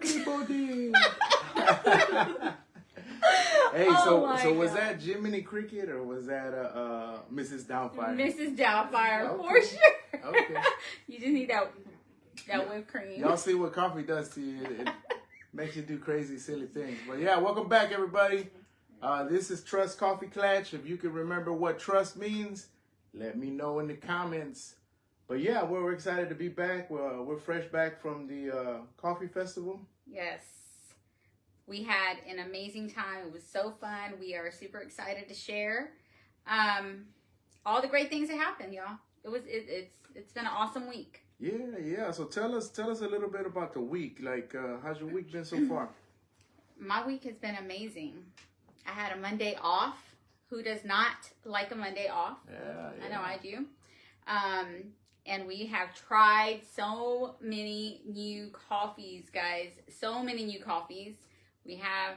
everybody. Hey, so was that Jiminy Cricket or was that Mrs. Doubtfire? Mrs. Doubtfire, Okay. for sure. Okay. You just need that whipped cream. Y'all see what coffee does to you. It makes you do crazy, silly things. But yeah, welcome back, everybody. This is Trust Coffee Klatch. If you can remember what trust means, let me know in the comments. But yeah, we're excited to be back. We're fresh back from the coffee festival. Yes. We had an amazing time. It was so fun. We are super excited to share all the great things that happened, y'all. It's been an awesome week. Yeah. So tell us a little bit about the week. Like, how's your week been so far? My week has been amazing. I had a Monday off. Who does not like a Monday off? Yeah. I know I do. And we have tried so many new coffees, guys. So many new coffees. We have,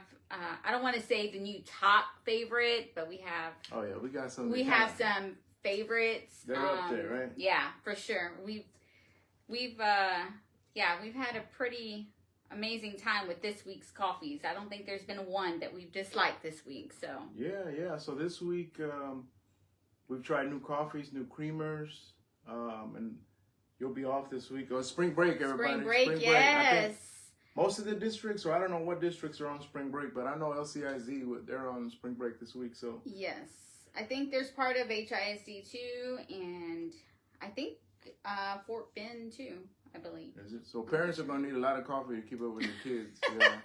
I don't want to say the new top favorite, but we have. Oh yeah, we got some. We have some favorites. They're up there, right? Yeah, for sure. We've had a pretty amazing time with this week's coffees. I don't think there's been one that we've disliked this week. So. Yeah. So this week, we've tried new coffees, new creamers, and you'll be off this week. Oh, spring break, everybody. Spring break, yes. Most of the districts, or I don't know what districts are on spring break, but I know LCIZ, they're on spring break this week, so. Yes. I think there's part of HISD too, and I think Fort Bend too, I believe. Is it? So parents are going to need a lot of coffee to keep up with their kids. Yeah.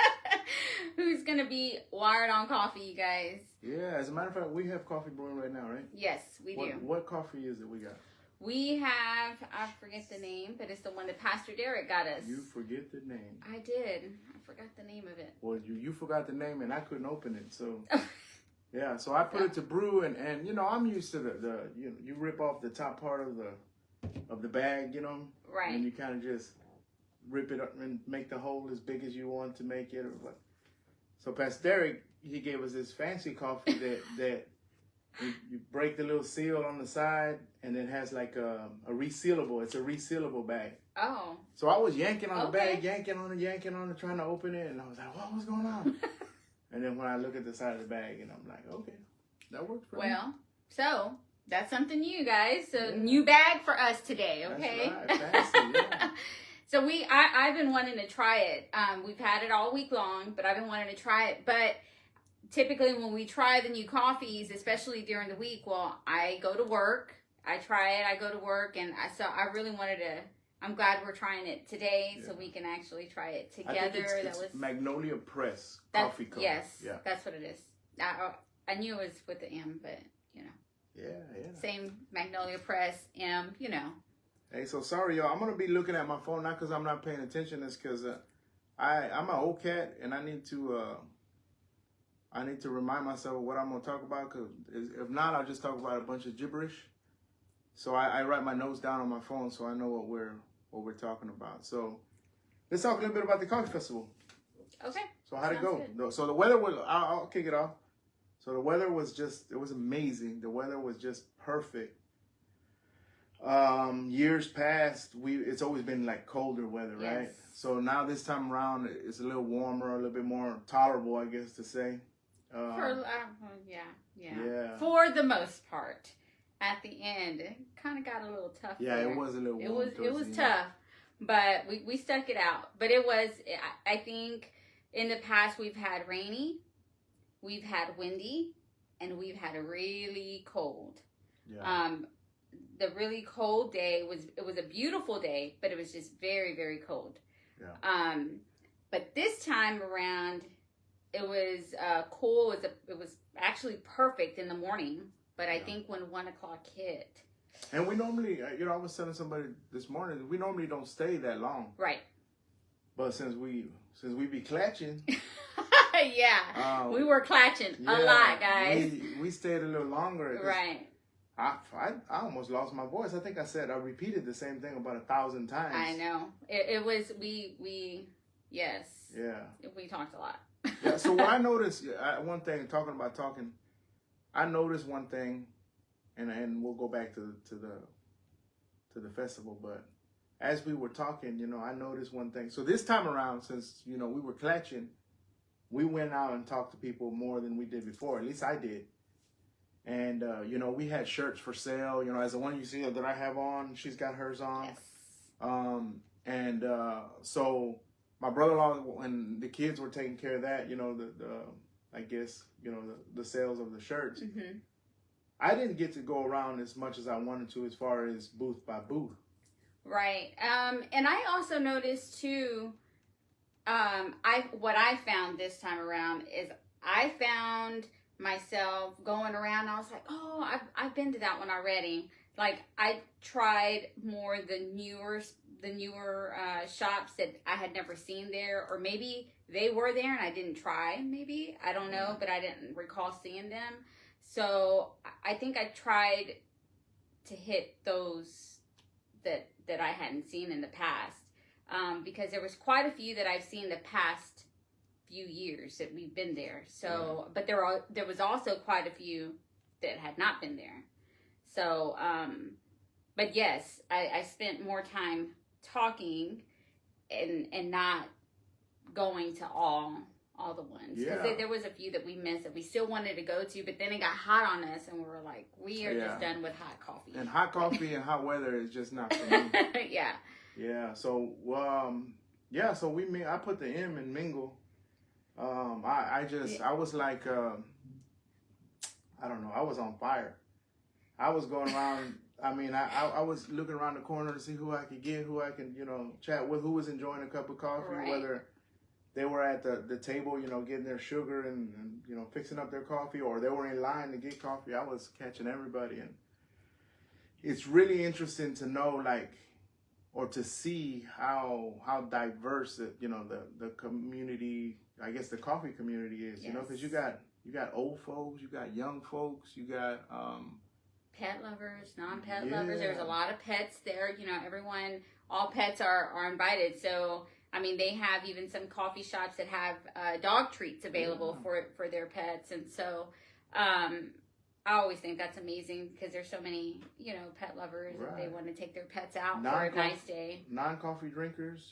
Who's going to be wired on coffee, you guys? Yeah, as a matter of fact, we have coffee brewing right now, right? Yes, we do. What coffee is it we got? We have, I forget the name, but it's the one that Pastor Derek got us. You forget the name. I did. I forgot the name of it. Well, you forgot the name and I couldn't open it, so. Yeah, so I put it to brew and you know, I'm used to the you rip off the top part of the bag, you know? Right. And you kind of just rip it up and make the hole as big as you want to make it. So Pastor Derek, he gave us this fancy coffee that you break the little seal on the side, and it has like a resealable. It's a resealable bag. Oh. So I was yanking on the bag, yanking on it, trying to open it, and I was like, what's going on? And then when I look at the side of the bag, and I'm like, okay, that works for me. Well, so that's something new, guys. So new bag for us today, okay? That's right. Fancy, yeah. So I've been wanting to try it. We've had it all week long, but I've been wanting to try it. But typically when we try the new coffees, especially during the week, well, I go to work, I try it, I go to work, and I really wanted to. I'm glad we're trying it today, so we can actually try it together. I think it's Magnolia Press Coffee Co. Yes, yeah. That's what it is. I knew it was with the M, but you know. Yeah. Same Magnolia Press M, you know. Hey, so sorry, y'all. I'm gonna be looking at my phone not because I'm not paying attention. It's because I'm an old cat and I need to remind myself of what I'm gonna talk about. Cause if not, I'll just talk about a bunch of gibberish. So I write my notes down on my phone so I know what we're talking about. So let's talk a little bit about the coffee festival. Okay. So how'd it go? Good. So the weather was. I'll kick it off. So the weather was it was amazing. The weather was just perfect. Years past, it's always been like colder weather, right? So now this time around, it's a little warmer, a little bit more tolerable, I guess to say. Yeah. For the most part, at the end, it kind of got a little tough. Yeah, there. It was a little. It was tough, but we stuck it out. But it was. I think in the past we've had rainy, we've had windy, and we've had a really cold. Yeah. The really cold day was a beautiful day, but it was just very, very cold. Yeah. But this time around, it was cool. It was actually perfect in the morning. But I think when 1 o'clock hit. And we normally, I was telling somebody this morning, we normally don't stay that long. Right. But since we be clatching. Yeah. We were clatching a lot, guys. We stayed a little longer. Right. I almost lost my voice. I think I repeated the same thing about 1,000 times. I know. It was, yes. Yeah. We talked a lot. Yeah, so what I noticed, one thing, talking, I noticed one thing, and we'll go back to the festival, but as we were talking, I noticed one thing. So this time around, since, we were Klatching, we went out and talked to people more than we did before. At least I did. And, we had shirts for sale, as the one you see that I have on, she's got hers on. Yes. So my brother-in-law and the kids were taking care of that, I guess, the sales of the shirts. Mm-hmm. I didn't get to go around as much as I wanted to as far as booth by booth. Right. And I also noticed too, what I found this time around is I found myself going around. I was like, oh, I've been to that one already. Like I tried more the newer shops that I had never seen there, or maybe they were there and I didn't try. Maybe I don't know, but I didn't recall seeing them. So I think I tried to hit those that I hadn't seen in the past, because there was quite a few that I've seen the past few years that we've been there. So, but there was also quite a few that had not been there. So, but yes, I spent more time talking and not going to all the ones, because there was a few that we missed that we still wanted to go to, but then it got hot on us and we were like, we are just done with hot coffee. And hot coffee and hot weather is just not for me. Yeah. So so I put the M in mingle. I was like, I don't know, I was on fire. I was going around. I mean, I was looking around the corner to see who I could get, who I can, chat with, who was enjoying a cup of coffee, whether they were at the table, getting their sugar and fixing up their coffee, or they were in line to get coffee. I was catching everybody. And it's really interesting to know, or to see how diverse the community, I guess the coffee community is, because you got old folks, you got young folks, you got pet lovers, non-pet lovers. There's a lot of pets there. All pets are invited. So, I mean, they have even some coffee shops that have dog treats available for their pets. And so, I always think that's amazing, because there's so many, pet lovers that they want to take their pets out for a nice day. Non-coffee drinkers,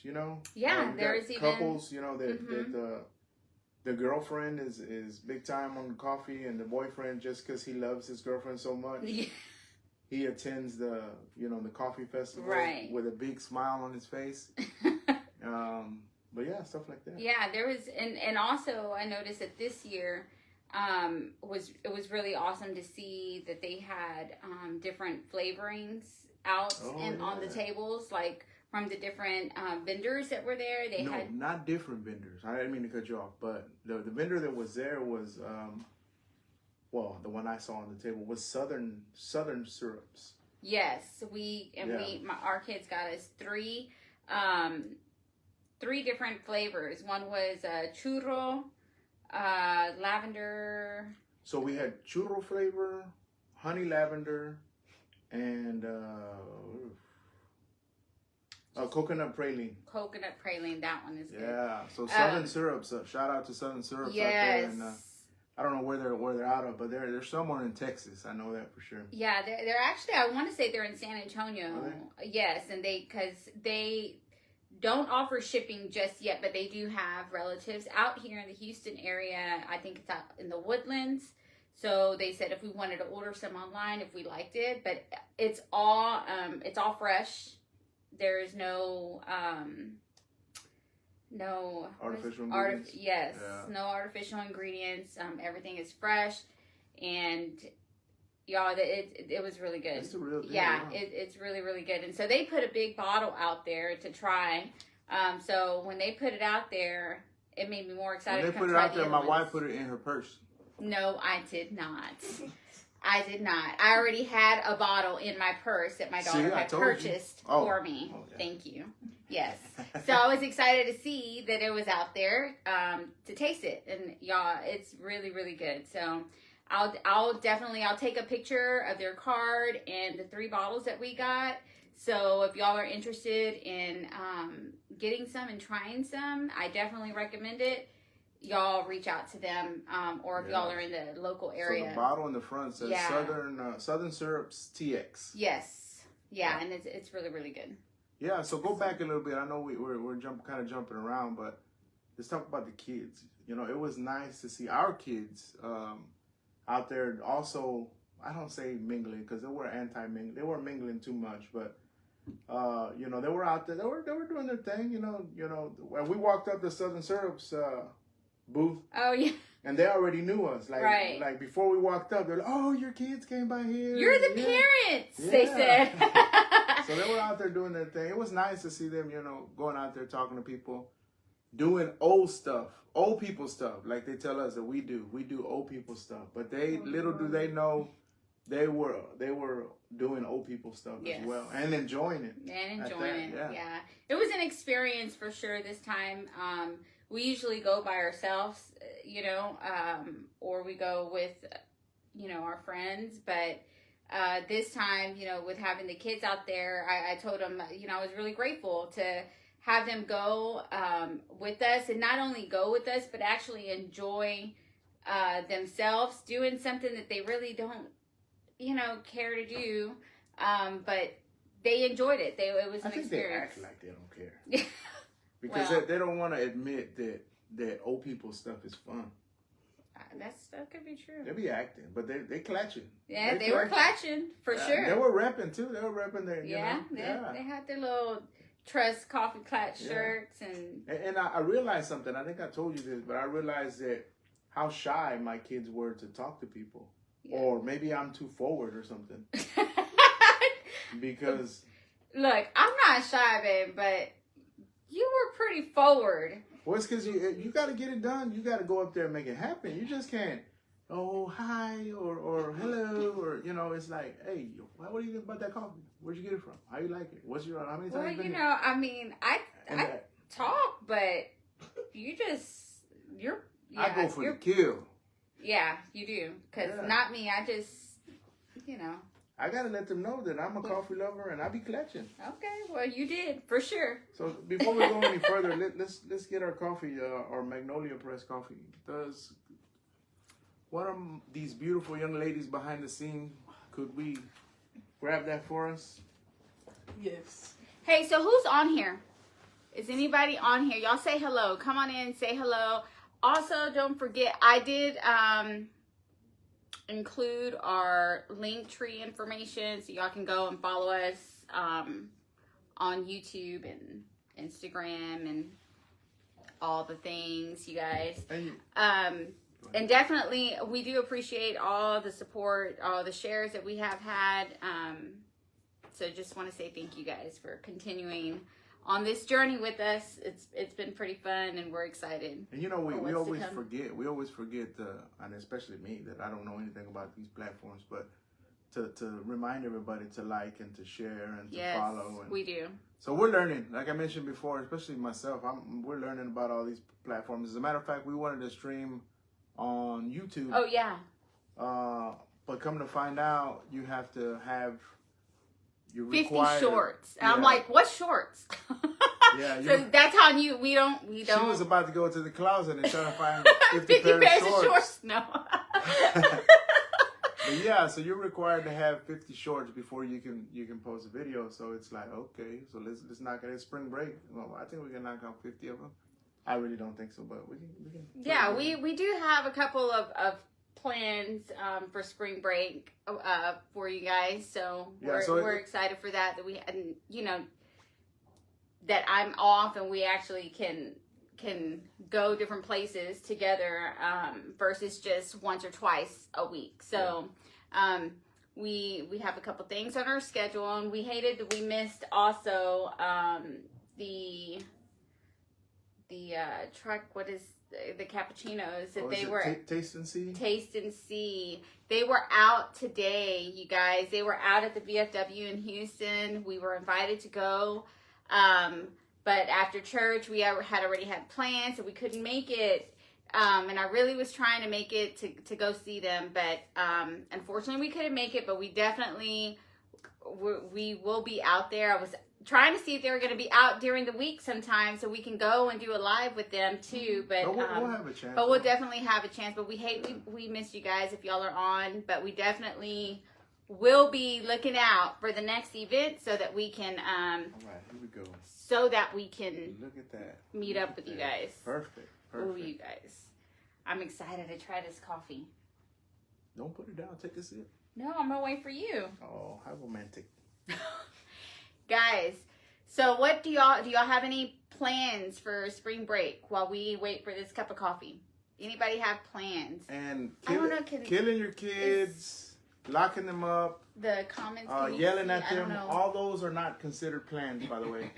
Yeah, there's even couples, that the girlfriend is big time on coffee, and the boyfriend, just because he loves his girlfriend so much, he attends the coffee festival with a big smile on his face. But yeah, stuff like that. Yeah, there was, and also I noticed that this year was really awesome to see that they had different flavorings out on the tables, like from the different vendors that were there. They had not different vendors. I didn't mean to cut you off, but the vendor that was there was the one I saw on the table was Southern Syrups. Yes, our kids got us three different flavors. One was churro, lavender. So we had churro flavor, honey lavender, and coconut praline. Coconut praline, that one is good. Yeah, so Southern Syrups. Shout out to Southern Syrups out there. And, I don't know where they're out of, but they're somewhere in Texas. I know that for sure. Yeah, they're actually, I want to say they're in San Antonio. Yes, and because they don't offer shipping just yet, but they do have relatives out here in the Houston area. I think it's out in the Woodlands. So they said if we wanted to order some online, if we liked it, but it's all fresh. There is no artificial ingredients. No artificial ingredients. Everything is fresh, and y'all, it was really good. It's the real deal. Yeah, it's really, really good. And so they put a big bottle out there to try. So when they put it out there, it made me more excited. When they put it out there, my wife put it in her purse. No, I did not. I did not. I already had a bottle in my purse that my daughter had purchased for me. Oh, yeah. Thank you. Yes. So I was excited to see that it was out there to taste it. And y'all, it's really, really good. So I'll take a picture of their card and the 3 bottles that we got. So if y'all are interested in getting some and trying some, I definitely recommend it. Y'all reach out to them, or if y'all are in the local area. So the bottle in the front says Southern Syrups TX. Yes. Yeah, and it's really, really good. Yeah, so go back a little bit. I know we're kind of jumping around, but let's talk about the kids. It was nice to see our kids out there also. I don't say mingling because they were anti-mingling. They weren't mingling too much, but they were out there. They were doing their thing. When we walked up to Southern Syrup's booth. Oh yeah. And they already knew us. Like before we walked up, they're like, "Oh, your kids came by here. You're the parents," they said. So they were out there doing their thing. It was nice to see them, going out there talking to people, doing old stuff, old people stuff, like they tell us that we do. We do old people stuff. But little do they know, they were doing old people stuff as well and enjoying it. Yeah. It was an experience for sure this time. We usually go by ourselves, or we go with, our friends. But this time, with having the kids out there, I told them, I was really grateful to have them go with us, and not only go with us, but actually enjoy themselves doing something that they really don't, care to do. But they enjoyed it. It was an experience. They act like they don't care. Because they don't want to admit that old people stuff is fun. That could be true. They be acting, but they clatching. Yeah, they were clatching for sure. They were repping too. They were repping their. They had their little T.R.U.S.T coffee Klatch shirts and I realized something. I think I told you this, but I realized that how shy my kids were to talk to people, or maybe I'm too forward or something. Because look, I'm not shy, babe, but you were pretty forward. Well, it's because you got to get it done. You got to go up there and make it happen. You just can't, oh, hi, or hello, or, it's like, hey, what do you think about that coffee? Where'd you get it from? How you like it? How many times you been here? I mean, I talk, but I go for the kill. Yeah, you do. Because not me. I just, I gotta let them know that I'm a coffee lover and I be clutching. Okay, well you did for sure. So before we go any further, let's get our coffee, our Magnolia Press coffee. Does one of these beautiful young ladies behind the scene, could we grab that for us? Yes. Hey, so who's on here? Is anybody on here? Y'all say hello. Come on in, say hello. Also, don't forget, I did include our link tree information so y'all can go and follow us on YouTube and Instagram and all the things, you guys. And definitely, we do appreciate all the support, all the shares that we have had. So just want to say thank you guys for continuing on this journey with us. It's been pretty fun, and we're excited. And we always forget. We always forget, and especially me, that I don't know anything about these platforms, but to remind everybody to like and to share and to follow. And we do. So we're learning, like I mentioned before, especially myself. We're learning about all these platforms. As a matter of fact, we wanted to stream on YouTube. Oh yeah. But come to find out, you have to have. 50 shorts. And I'm like, what shorts? Yeah. So that's how we don't. She was about to go to the closet and try to find 50 pairs of shorts. No. But yeah, so you're required to have 50 shorts before you can post a video. So it's like, okay, so let's knock it. It's spring break. Well, I think we can knock out 50 of them. I really don't think so, but we can. Yeah, we do have a couple of plans for spring break for you guys, so we're excited for that we that I'm off and we actually can go different places together versus just once or twice a week. So we have a couple things on our schedule, and we hated that we missed also the truck, what is the cappuccinos that they were Taste and See. They were out today, you guys. They were out at the VFW in Houston. We were invited to go, but after church we had already had plans, so we couldn't make it. And I really was trying to make it to go see them, but unfortunately we couldn't make it. But we definitely we will be out there. I was trying to see if they were going to be out during the week sometime so we can go and do a live with them too. But we'll have a chance. But we'll definitely have a chance. But we miss you guys if y'all are on. But we definitely will be looking out for the next event so that we can go. so that we can Look at that. meet up with you guys. Perfect. Oh, you guys. I'm excited to try this coffee. Don't put it down. Take a sip. No, I'm going to wait for you. Oh, how romantic. Guys, so what do y'all have any plans for spring break while we wait for this cup of coffee? Anybody have plans? And I don't know, killing your kids, locking them up, the comments, yelling at I don't them. know. All those are not considered plans, by the way.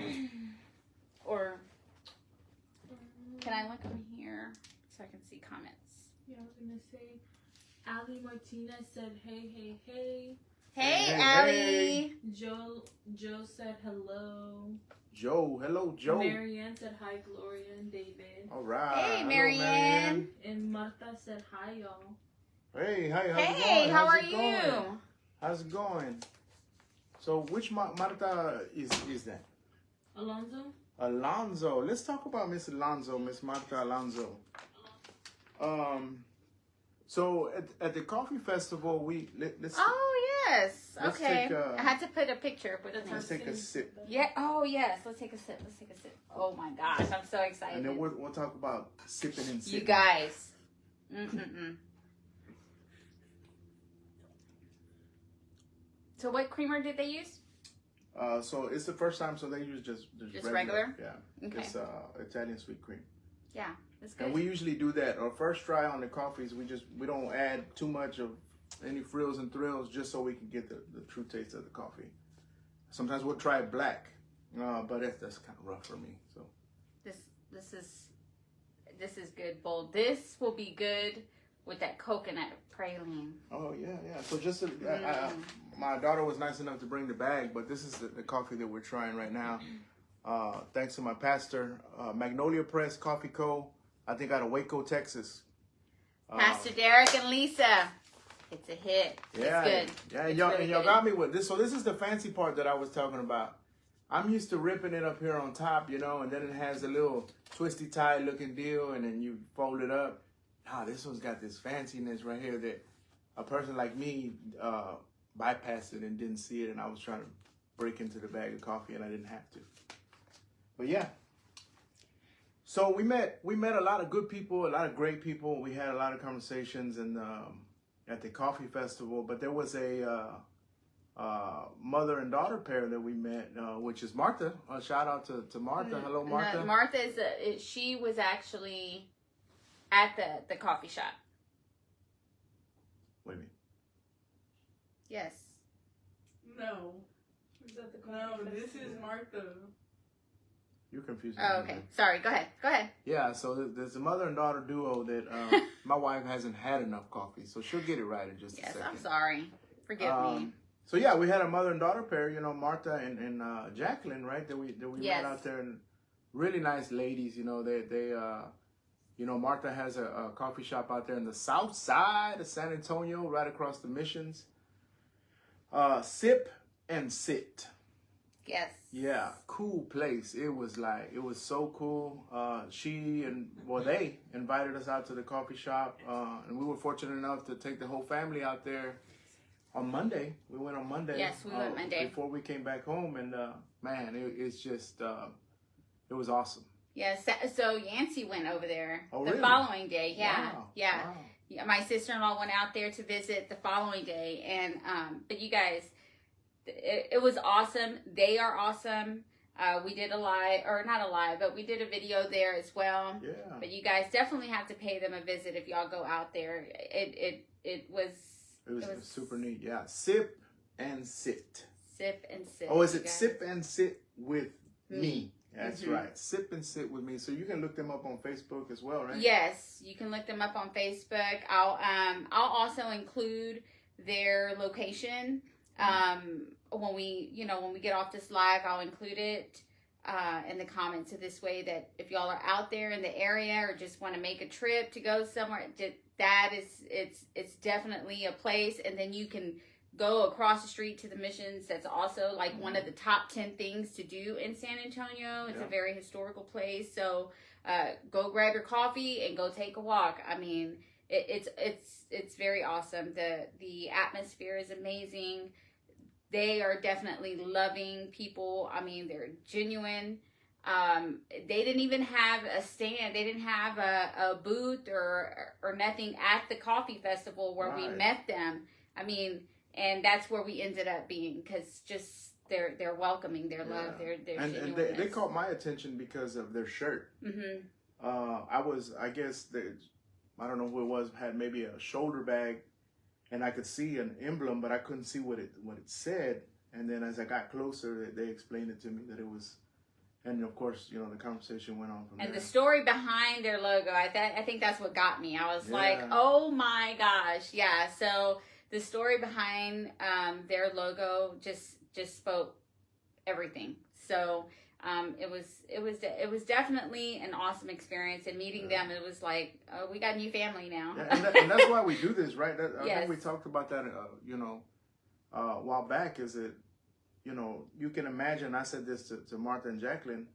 Or can I look on here so I can see comments? Yeah, I was gonna say, Ali Martinez said, "Hey, hey, hey." Hey, Hey, Allie. hey. Joe said hello. Joe, hello, Joe. Marianne said hi, Gloria and David. All right. Hey, Hello, Marianne. And Martha said hi, y'all. Hey, how's it going? Hey, how How's are it you? going? How's it going? So, which Marta is that? Alonzo. Alonzo. Let's talk about Miss Alonzo, Miss Marta Alonzo. So at the coffee festival, let's Oh yes. Let's Okay. take a- I had to put a picture. Put a let's take a sip, Yeah. Oh yes. Let's take a sip. Let's take a sip. Oh my gosh, I'm so excited. and then we'll talk about sipping and sipping. You guys. Mm-mm-mm. So what creamer did they use? So it's the first time, so they use just regular? Yeah. Okay. It's Italian sweet cream. Yeah, that's good. And we usually do that. Our first try on the coffees, we don't add too much of any frills and thrills, just so we can get the true taste of the coffee. Sometimes we'll try it black, but that's kind of rough for me. So this is good, bold. This will be good with that coconut praline. oh yeah. So just my daughter was nice enough to bring the bag, but this is the coffee that we're trying right now. Thanks to my pastor, Magnolia Press Coffee Co. I think out of Waco, Texas. Pastor Derek and Lisa. It's a hit. Yeah, It's good. yeah, and It's y'all, really and y'all good. got me with this. So this is the fancy part that I was talking about. I'm used to ripping it up here on top, and then it has a little twisty tie looking deal, and then you fold it up. Nah, this one's got this fanciness right here that a person like me bypassed it and didn't see it, and I was trying to break into the bag of coffee, and I didn't have to. But yeah. So we met a lot of good people, a lot of great people. We had a lot of conversations and at the coffee festival. But there was a mother and daughter pair that we met, which is Martha. A shout out to Martha. Hello, Martha. No, Martha she was actually at the coffee shop. What do you mean? Yes. No. Is that the no, this is Martha. You're confusing. Oh, okay. Sorry. Go ahead. Yeah. So there's a mother and daughter duo that my wife hasn't had enough coffee, so she'll get it right in just a second. Yes, I'm sorry. Forgive me. So yeah, we had a mother and daughter pair, Martha and Jacqueline, right? That we Yes. met out there, and really nice ladies. They Martha has a coffee shop out there in the south side of San Antonio, right across the Missions. Sip and Sit. Yes. Yeah, cool place. It was so cool. They invited us out to the coffee shop, and we were fortunate enough to take the whole family out there on Monday. We went on Monday. Yes, we went Monday. Before we came back home, and man, it's just it was awesome. Yes. So Yancey went over there Oh, the really? following day. Yeah. Wow. Yeah. Wow. Yeah. My sister-in-law went out there to visit the following day, and but you guys. It was awesome. They are awesome. We did but we did a video there as well. Yeah. But you guys definitely have to pay them a visit if y'all go out there. It was super neat. Yeah. Sip and Sit. Sip and Sit. Oh, is you it guys. Sip and Sit with Me. me? That's Mhm. right. Sip and Sit with me. So you can look them up on Facebook as well, right? Yes, you can look them up on Facebook. I'll also include their location. When we get off this live, I'll include it in the comments. So this way that if y'all are out there in the area or just want to make a trip to go somewhere, it's definitely a place. And then you can go across the street to the Missions. That's also like one of the top 10 things to do in San Antonio. It's a very historical place. So go grab your coffee and go take a walk. I mean, it's very awesome. The atmosphere is amazing. they are definitely loving people. I mean, they're genuine. They didn't even have a stand. They didn't have a booth or nothing at the coffee festival where we met them. I mean, and that's where we ended up being, because just they're welcoming, their love, their and they caught my attention because of their shirt. Mm-hmm. I don't know who it was, had maybe a shoulder bag, and I could see an emblem, but I couldn't see what it said. And then as I got closer, they explained it to me that it was. And of course, the conversation went on from there. And the story behind their logo, I think that's what got me. I was like, oh my gosh, yeah. So the story behind their logo just spoke everything. So it was definitely an awesome experience. And meeting them, it was like, oh, we got a new family now. And that's why we do this, right? I think we talked about that, a while back. Is it? You can imagine, I said this to Martha and Jacqueline,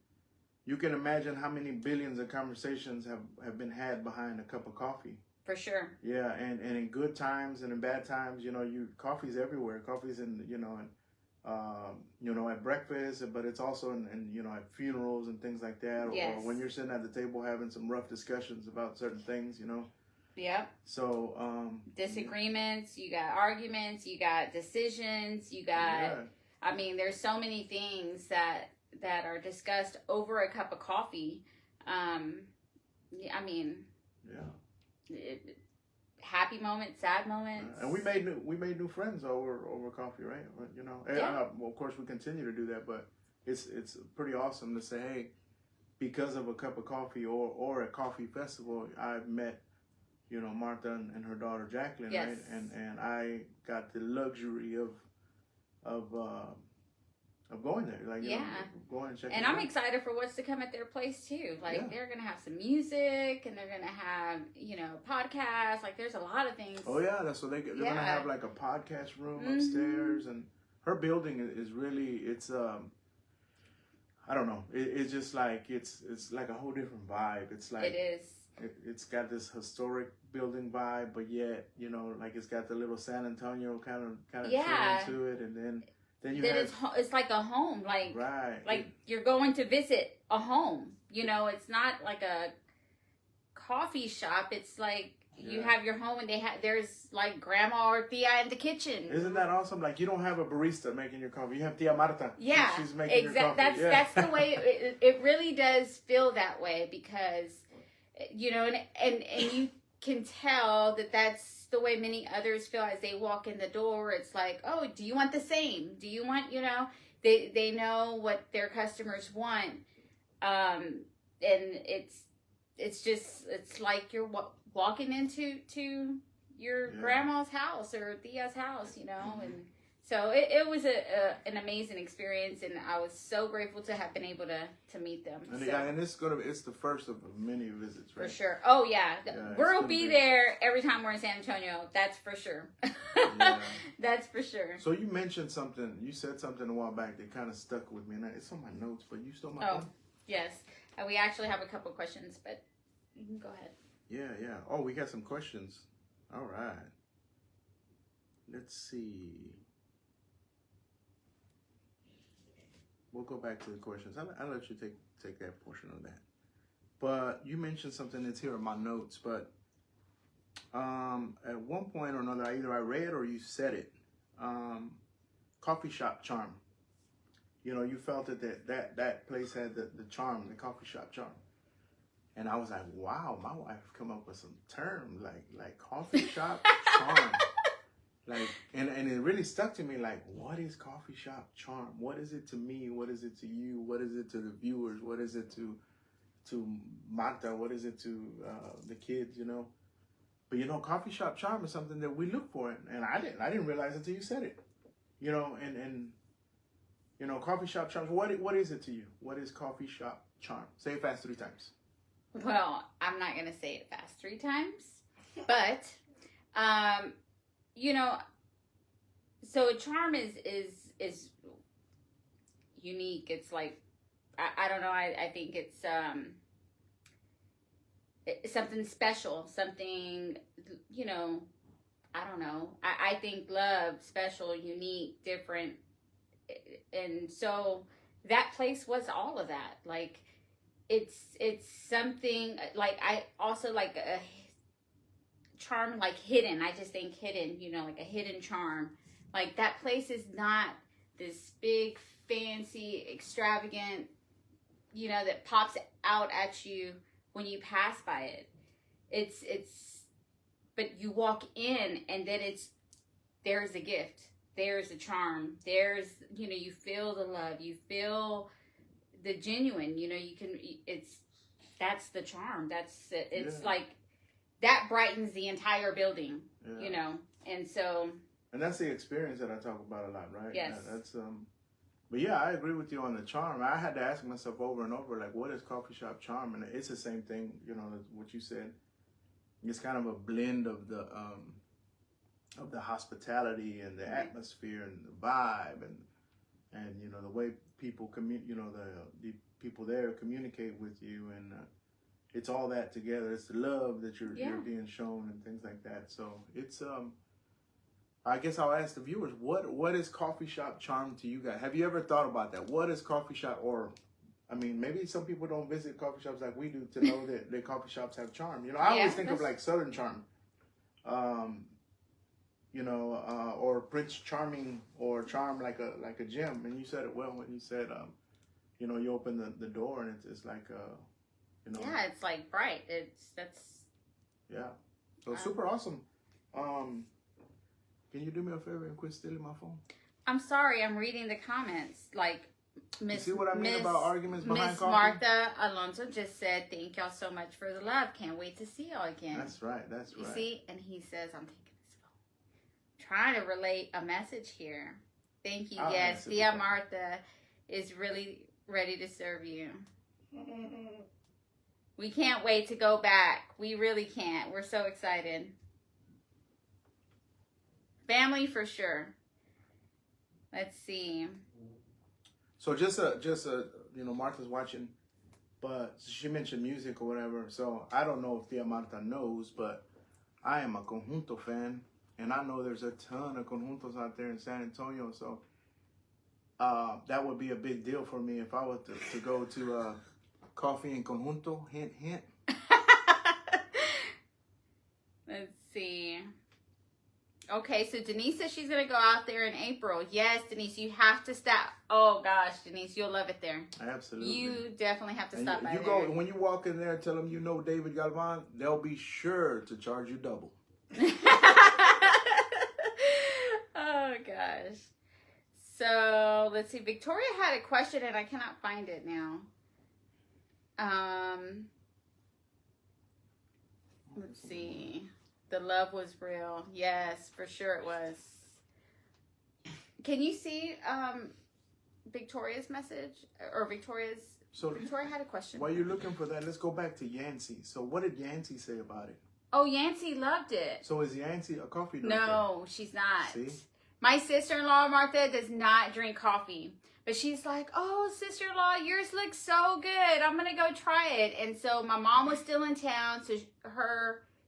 you can imagine how many billions of conversations have been had behind a cup of coffee. For sure. Yeah, and in good times and in bad times, coffee's everywhere. Coffee's in, at breakfast, but it's also in at funerals and things like that. Yes. Or when you're sitting at the table having some rough discussions about certain things, Yep. So, disagreements, you got arguments, you got decisions, you got... I mean, there's so many things that are discussed over a cup of coffee. Happy moments, sad moments, and we made new friends over coffee, right? Well, of course we continue to do that, but it's pretty awesome to say, hey, because of a cup of coffee or a coffee festival, I've met Martha and her daughter Jacqueline, right? And I got the luxury of going there, going and checking. And I'm excited for what's to come at their place too. They're gonna have some music, and they're gonna have podcasts. There's a lot of things. Oh yeah, that's so they're gonna have a podcast room upstairs, and her building is really I don't know. It's just it's like a whole different vibe. It's like it is. It's got this historic building vibe, but yet it's got the little San Antonio kind of feel to it, and then it's like a home, you're going to visit a home. It's not like a coffee shop. It's like you have your home, and there's grandma or Tia in the kitchen. Isn't that awesome? You don't have a barista making your coffee. You have Tia Marta. Yeah, she's making your coffee. That's the way it really does feel that way, because and you can tell that that's the way many others feel as they walk in the door. It's like, oh, do you want the same? Do you want, they know what their customers want. And it's like you're walking into your grandma's house or Tia's house, and so it was an amazing experience, and I was so grateful to have been able to meet them. And, and it's the first of many visits, right? For sure. Oh yeah, we'll be there every time we're in San Antonio. That's for sure. That's for sure. So you mentioned something. You said something a while back that kind of stuck with me, and it's on my notes. But you stole my phone. Yes. We actually have a couple questions, but you can go ahead. Yeah. Oh, we got some questions. All right. Let's see. We'll go back to the questions. I'll let you take that portion of that. But you mentioned something that's here in my notes. But at one point or another, either I read or you said it. Coffee shop charm. You felt that place had the charm, the coffee shop charm. And I was like, wow, my wife come up with some terms like coffee shop charm. And it really stuck to me, what is coffee shop charm? What is it to me? What is it to you? What is it to the viewers? What is it to Marta? What is it to the kids, But coffee shop charm is something that we look for, and I didn't realize until you said it. And coffee shop charm, what is it to you? What is coffee shop charm? Say it fast 3 times. Well, I'm not going to say it fast 3 times, but so a charm is unique. It's I don't know. I think it's something special, something, I don't know. I think love, special, unique, different. And so that place was all of that. Like, it's something like, I also like a charm, like hidden. I just think hidden, like a hidden charm. Like, that place is not this big, fancy, extravagant, that pops out at you when you pass by it. But you walk in, and then there's a gift, there's a charm, there's, you feel the love, you feel the genuine, that's the charm. It's like, that brightens the entire building, and so. And that's the experience that I talk about a lot, right? Yes. That's But yeah, I agree with you on the charm. I had to ask myself over and over, like, what is coffee shop charm? And it's the same thing, what you said. It's kind of a blend of the hospitality and the atmosphere and the vibe and the way people the people there communicate with you, and it's all that together. It's the love that you're being shown and things like that. So it's I guess I'll ask the viewers, what is coffee shop charm to you guys? Have you ever thought about that? What is coffee shop, or, I mean, maybe some people don't visit coffee shops like we do to know that the coffee shops have charm. I always think of like Southern charm, or Prince Charming, or charm like a gem. And you said it well when you said, you open the door and it's like, Yeah, it's like bright. Yeah. So super awesome. Can you do me a favor and quit stealing my phone? I'm sorry, I'm reading the comments. Like, You see what I mean about arguments behind Miss coffee? Martha Alonso just said, thank y'all so much for the love. Can't wait to see y'all again. That's right. You see? And he says, I'm taking his phone. Trying to relate a message here. Thank you. Yes, Tia Martha is really ready to serve you. We can't wait to go back. We really can't. We're so excited. Family for sure. Let's see. So just Martha's watching, but she mentioned music or whatever. So I don't know if Tia Martha knows, but I am a conjunto fan, and I know there's a ton of conjuntos out there in San Antonio. So that would be a big deal for me if I were to go to Coffee in Conjunto. Hint, hint. Let's see. Okay, so Denise says she's going to go out there in April. Yes, Denise, you have to stop. Oh, gosh, Denise, you'll love it there. Absolutely. You definitely have to stop by there. When you walk in there and tell them you know David Galvan, they'll be sure to charge you double. Oh, gosh. So, let's see. Victoria had a question, and I cannot find it now. Let's see. The love was real. Yes, for sure it was. Can you see Victoria's message? Or Victoria had a question. While you're looking for that, let's go back to Yancy. So what did Yancy say about it? Oh, Yancy loved it. So is Yancy a coffee drinker? No, she's not. See? My sister-in-law, Martha, does not drink coffee. But she's like, oh, sister-in-law, yours looks so good. I'm going to go try it. And so my mom was still in town, so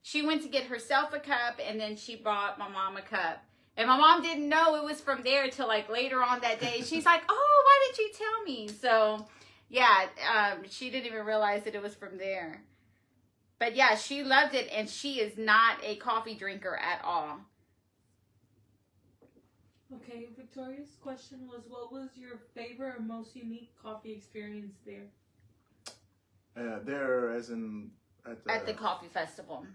she went to get herself a cup, and then she bought my mom a cup. And my mom didn't know it was from there till like later on that day. She's like, oh, why did you tell me? So, yeah, she didn't even realize that it was from there. But, yeah, she loved it, and she is not a coffee drinker at all. Okay, Victoria's question was, what was your favorite or most unique coffee experience there? There, as in... At the coffee festival.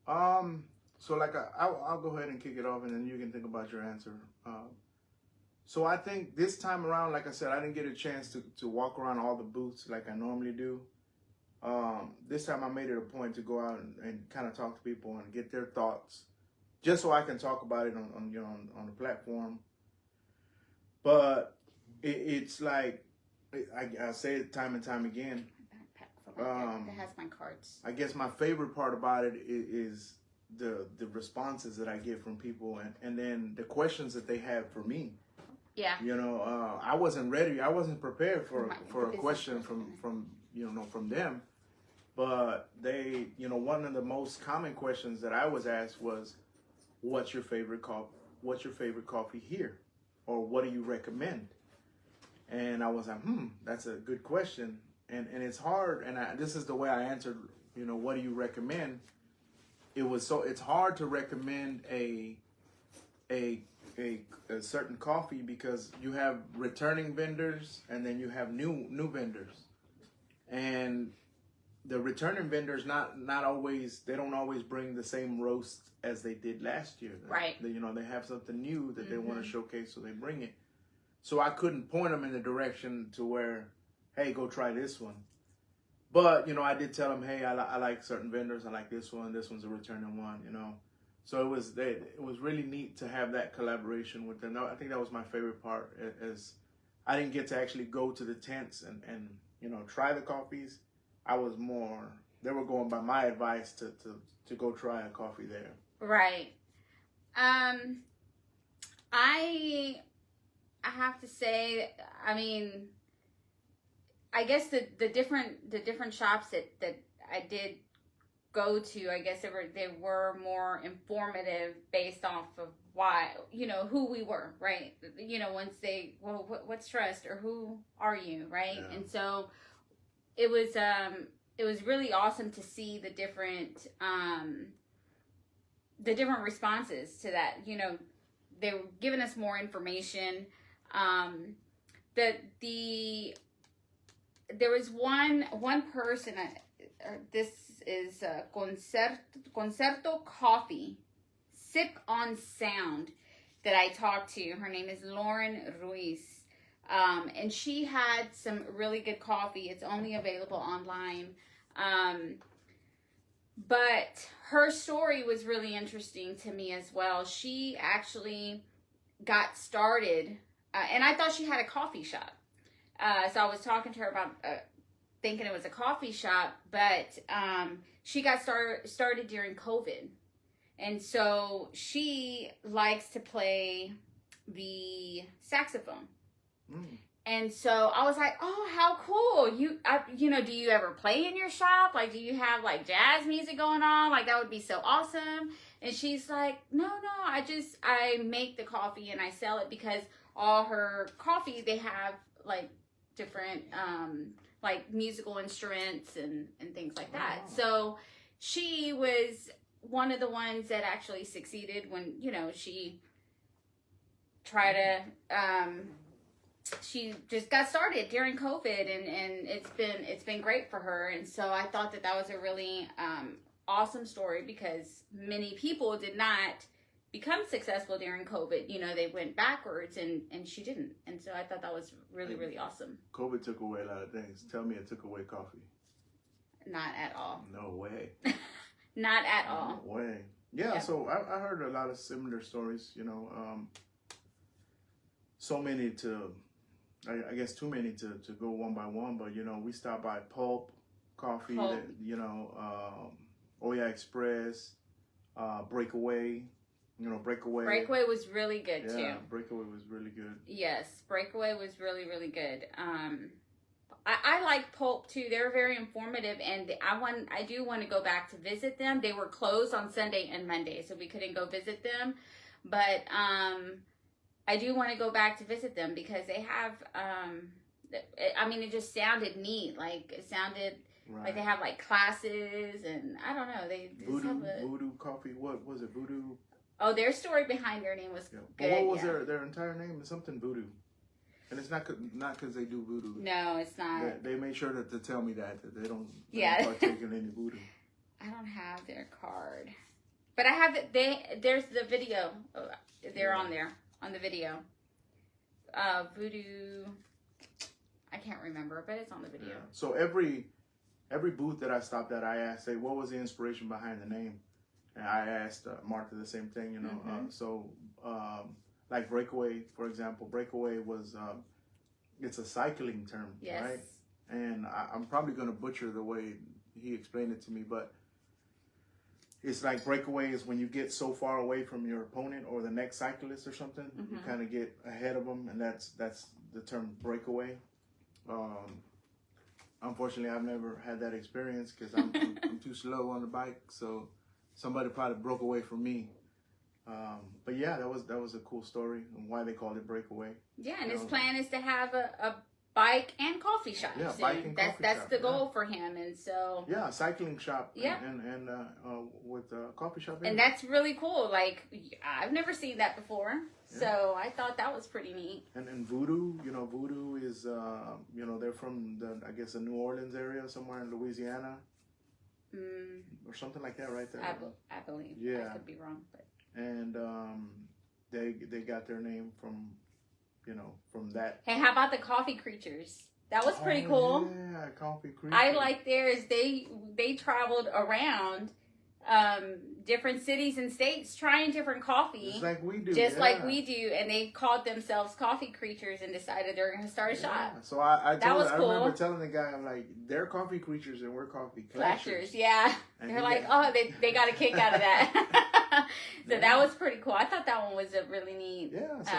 So like I'll go ahead and kick it off, and then you can think about your answer. So I think this time around, like I said, I didn't get a chance to walk around all the booths like I normally do. This time I made it a point to go out and kind of talk to people and get their thoughts, just so I can talk about it on the platform. But it's like I say it time and time again. That has my cards. I guess my favorite part about it is the responses that I get from people, and then the questions that they have for me. Yeah. I wasn't ready. I wasn't prepared for a question from them. But they, one of the most common questions that I was asked was, what's your favorite coffee here? or what do you recommend? And I was like, that's a good question. And it's hard. And this is the way I answered, what do you recommend? It's hard to recommend a certain coffee because you have returning vendors and then you have new vendors. And the returning vendors not always, they don't always bring the same roast as they did last year. Right. They have something new that they want to showcase, so they bring it. So I couldn't point them in the direction to where, hey, go try this one. But, I did tell them, hey, I like certain vendors. I like this one. This one's a returning one, So it was really neat to have that collaboration with them. I think that was my favorite part, as I didn't get to actually go to the tents and try the coffees. They were going by my advice to go try a coffee there. Right. I have to say, I mean, I guess the different shops that I did go to, I guess they were more informative based off of why, who we were, right? Once what's T.R.U.S.T or who are you, right? Yeah. And so it was really awesome to see the different responses to that. They were giving us more information. There was one person. This is Concerto Coffee, Sip on Sound, that I talked to. Her name is Lauren Ruiz. And she had some really good coffee. It's only available online. But her story was really interesting to me as well. She actually got started, and I thought she had a coffee shop. So I was talking to her about thinking it was a coffee shop, but she got started during COVID. And so she likes to play the saxophone. And so I was like, oh, how cool. Do you ever play in your shop? Like, do you have like jazz music going on? Like, that would be so awesome. And she's like, no, I make the coffee and I sell it, because all her coffee, they have like different like musical instruments and things like that. Wow. So she was one of the ones that actually succeeded when, she tried to she just got started during COVID, and it's been great for her. And so I thought that was a really awesome story, because many people did not become successful during COVID. They went backwards, and she didn't. And so I thought that was really, really awesome. COVID took away a lot of things. Tell me it took away coffee. Not at all. No way. Not at all. No way. Yeah. So I heard a lot of similar stories, so many I guess too many to go one by one, but we stopped by Pulp Coffee, Oya Express, Breakaway. Breakaway was really good too. Yeah, Breakaway was really good. Yes, Breakaway was really, really good. I like Pulp too. They're very informative, and I do want to go back to visit them. They were closed on Sunday and Monday, so we couldn't go visit them. But I do want to go back to visit them, because they have, it just sounded neat. Like, it sounded like they have like classes, and I don't know. They Voodoo Coffee. What was it? Voodoo. Oh, their story behind their name was good. But what was their entire name? It's something Voodoo. And it's not because they do voodoo. No, it's not. They made sure to tell me that they don't partake in any voodoo. I don't have their card, but I have it. There's the video. They're on there on the video. Voodoo. I can't remember, but it's on the video. Yeah. So every booth that I stopped at, I asked, "Hey, what was the inspiration behind the name?" And I asked Martha the same thing. Like Breakaway, for example, Breakaway was, it's a cycling term, yes. Right? And I'm probably going to butcher the way he explained it to me, but it's like Breakaway is when you get so far away from your opponent or the next cyclist or something, you kind of get ahead of them, and that's the term Breakaway. Unfortunately, I've never had that experience because I'm too slow on the bike, so somebody probably broke away from me. But yeah, that was a cool story and why they called it Breakaway. Yeah, and his plan is to have a bike and coffee shop. Yeah, soon. bike and coffee That's shop, the goal for him, and so yeah, a cycling shop. Yeah. and with a coffee shop. and that's really cool. Like I've never seen that before, so I thought that was pretty neat. And Voodoo, Voodoo is they're from I guess the New Orleans area, somewhere in Louisiana. Or something like that, right there. I believe. Yeah. I could be wrong, but And they got their name from that. hey, how about the coffee creatures? That was pretty cool. Yeah, coffee creatures. I like theirs. They traveled around different cities and states trying different coffee. Just like we do. Just like we do, and they called themselves Coffee Creatures and decided they're going to start a shop. So I remember cool. telling the guy, I'm like, they're coffee creatures and we're coffee Klatchers, Klatchers. yeah. And They're like, oh, they got a kick out of that. So that was pretty cool. I thought that one was a really neat. Yeah, so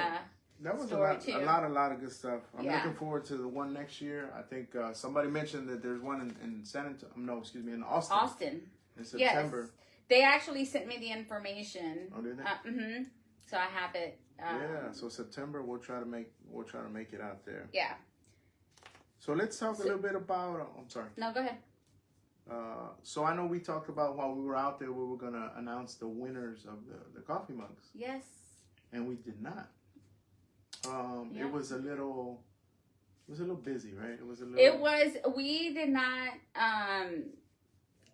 that was story a lot of good stuff. I'm Yeah. looking forward to the one next year. I think somebody mentioned that there's one in in Austin. Austin. In September. Yes. They actually sent me the information. Oh, did they? So I have it. Yeah, so September we'll try to make it out there. Yeah. So let's talk a little bit about. I'm sorry. No, go ahead. So I know we talked about while we were out there, we were gonna announce the winners of the coffee mugs. Yes. And we did not. Yeah. It was a little busy, right? We did not.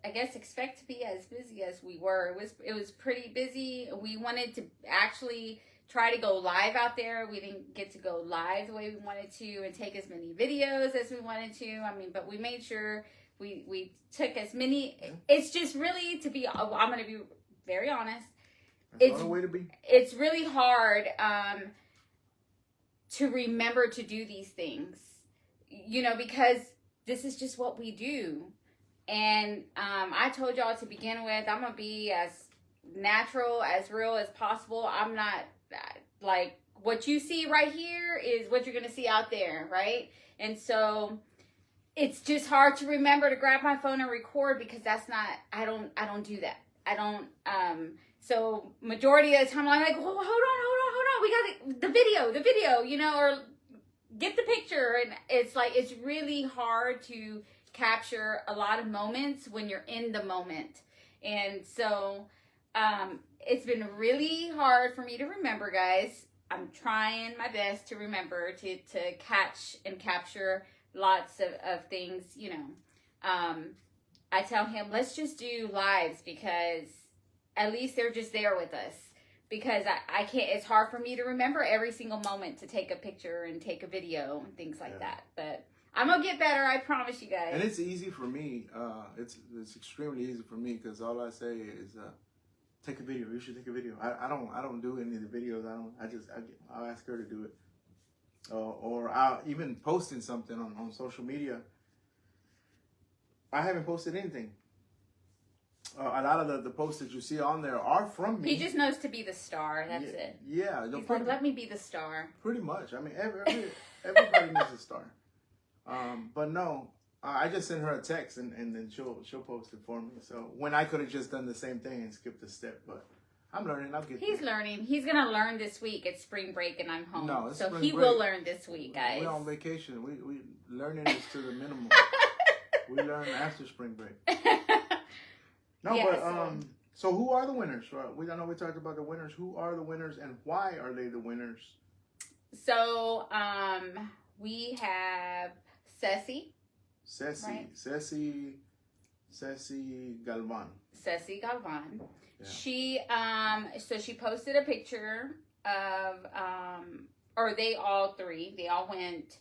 I guess expect to be as busy as we were. It was pretty busy. We wanted to actually try to go live out there. We didn't get to go live the way we wanted to and take as many videos as we wanted to. I mean, but we made sure we took as many. It's just really I'm going to be very honest. That's the way to be. It's really hard to remember to do these things, because this is just what we do. And I told y'all to begin with, I'm going to be as natural, as real as possible. I'm not, like, what you see right here is what you're going to see out there, right? And so it's just hard to remember to grab my phone and record because that's not, I don't do that. I don't, so majority of the time I'm like, hold on. We got the video, or get the picture. And it's like, it's really hard to capture a lot of moments when you're in the moment. And so it's been really hard for me to remember, guys. I'm trying my best to remember to catch and capture lots of things, I tell him, let's just do lives because at least they're just there with us. Because I can't, it's hard for me to remember every single moment to take a picture and take a video and things like that. But I'm going to get better, I promise you guys. And it's easy for me. It's extremely easy for me because all I say is take a video. You should take a video. I don't do any of the videos. I'll ask her to do it. Or I'll even posting something on social media. I haven't posted anything. A lot of the posts that you see on there are from me. He just knows to be the star. That's it. Yeah. He's like, let me be the star. Pretty much. I mean, everybody needs a star. But no, I just sent her a text and then she'll post it for me. So when I could have just done the same thing and skipped a step, but I'm learning. He's learning. He's gonna learn this week. It's spring break and I'm home. No, it's so spring he break. will learn this week, guys. We're on vacation. We learning is to the minimum. We learn after spring break. No, yeah, but so who are the winners? We don't know. We talked about the winners. Who are the winners and why are they the winners? So we have Ceci, right? Ceci Galvan. Ceci Galvan. Yeah. She so she posted a picture of or they all went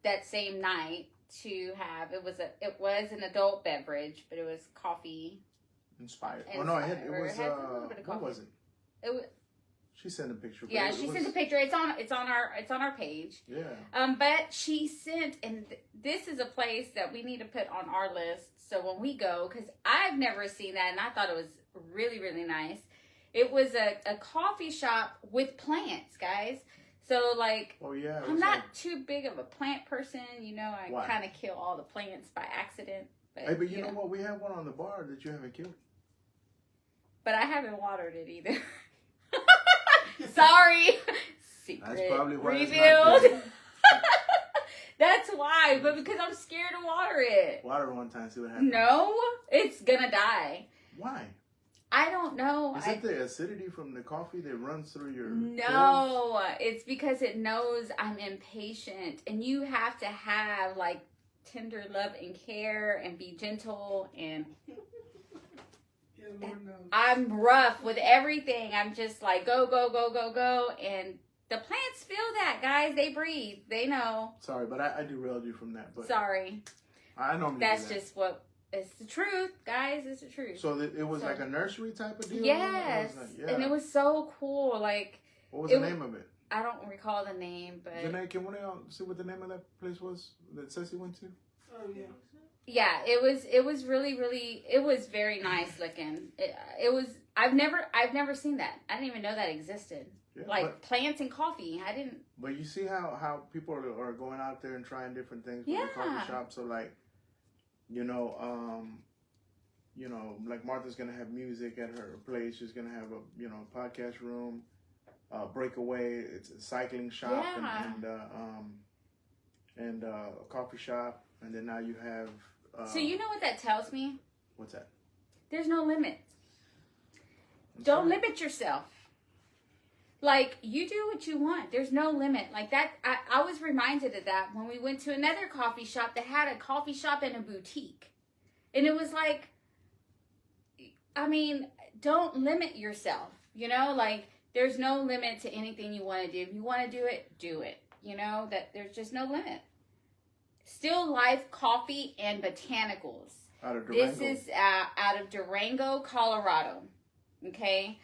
that same night to have it was an adult beverage, but it was coffee inspired. Oh no, it was what was it? It was. She sent a picture. Yeah, she sent a picture. It's on our page. Yeah. But she sent, and this is a place that we need to put on our list. So when we go, because I've never seen that, and I thought it was really, really nice. It was a coffee shop with plants, guys. So like, I'm not too big of a plant person. I kind of kill all the plants by accident. But you know what? We have one on the bar that you haven't killed. But I haven't watered it either. Sorry. Secret That's probably why it's revealed. not there. That's why, but because I'm scared to water it. Water one time, see what happens. No, it's gonna die. Why? I don't know. Is it the acidity from the coffee that runs through your pores? No, it's because it knows I'm impatient, and you have to have like tender love and care and be gentle, and Yeah, Lord knows. I'm rough with everything. I'm just like go, and the plants feel that, guys. They breathe. They know. Sorry, but I derailed you from that. But Sorry. I normally That's do that. just what. It's the truth, guys. It's the truth. So it was like a nursery type of deal? Yes. It was like, And it was so cool. Like, what was the name of it? I don't recall the name, but Janae, can one of y'all see what the name of that place was that Ceci went to? Oh, yeah. yeah, it was really, really, it was very nice looking. It was, I've never seen that. I didn't even know that existed. Yeah, Like plants and coffee. I didn't. But you see how people are going out there and trying different things from the Yeah. coffee shop. So like, like Martha's gonna have music at her place. She's gonna have a podcast room, breakaway. It's a cycling shop and a coffee shop. And then now you have. So you know what that tells me? What's that? There's no limit. That's Don't right. limit yourself. Like, you do what you want. There's no limit. Like that, I was reminded of that when we went to another coffee shop that had a coffee shop and a boutique. And it was like, I mean, don't limit yourself. Like, there's no limit to anything you want to do. If you want to do it, do it. That there's just no limit. Still Life Coffee and Botanicals. Out of Durango. This is out of Durango, Colorado. Okay.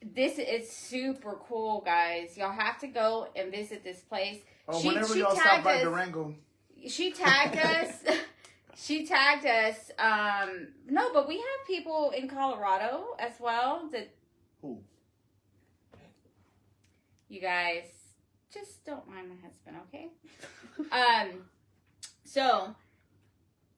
This is super cool, guys. Y'all have to go and visit this place. Oh, whenever y'all stop by Durango. She tagged us. She tagged us. No, but we have people in Colorado as well. Who? You guys, just don't mind my husband, okay? So,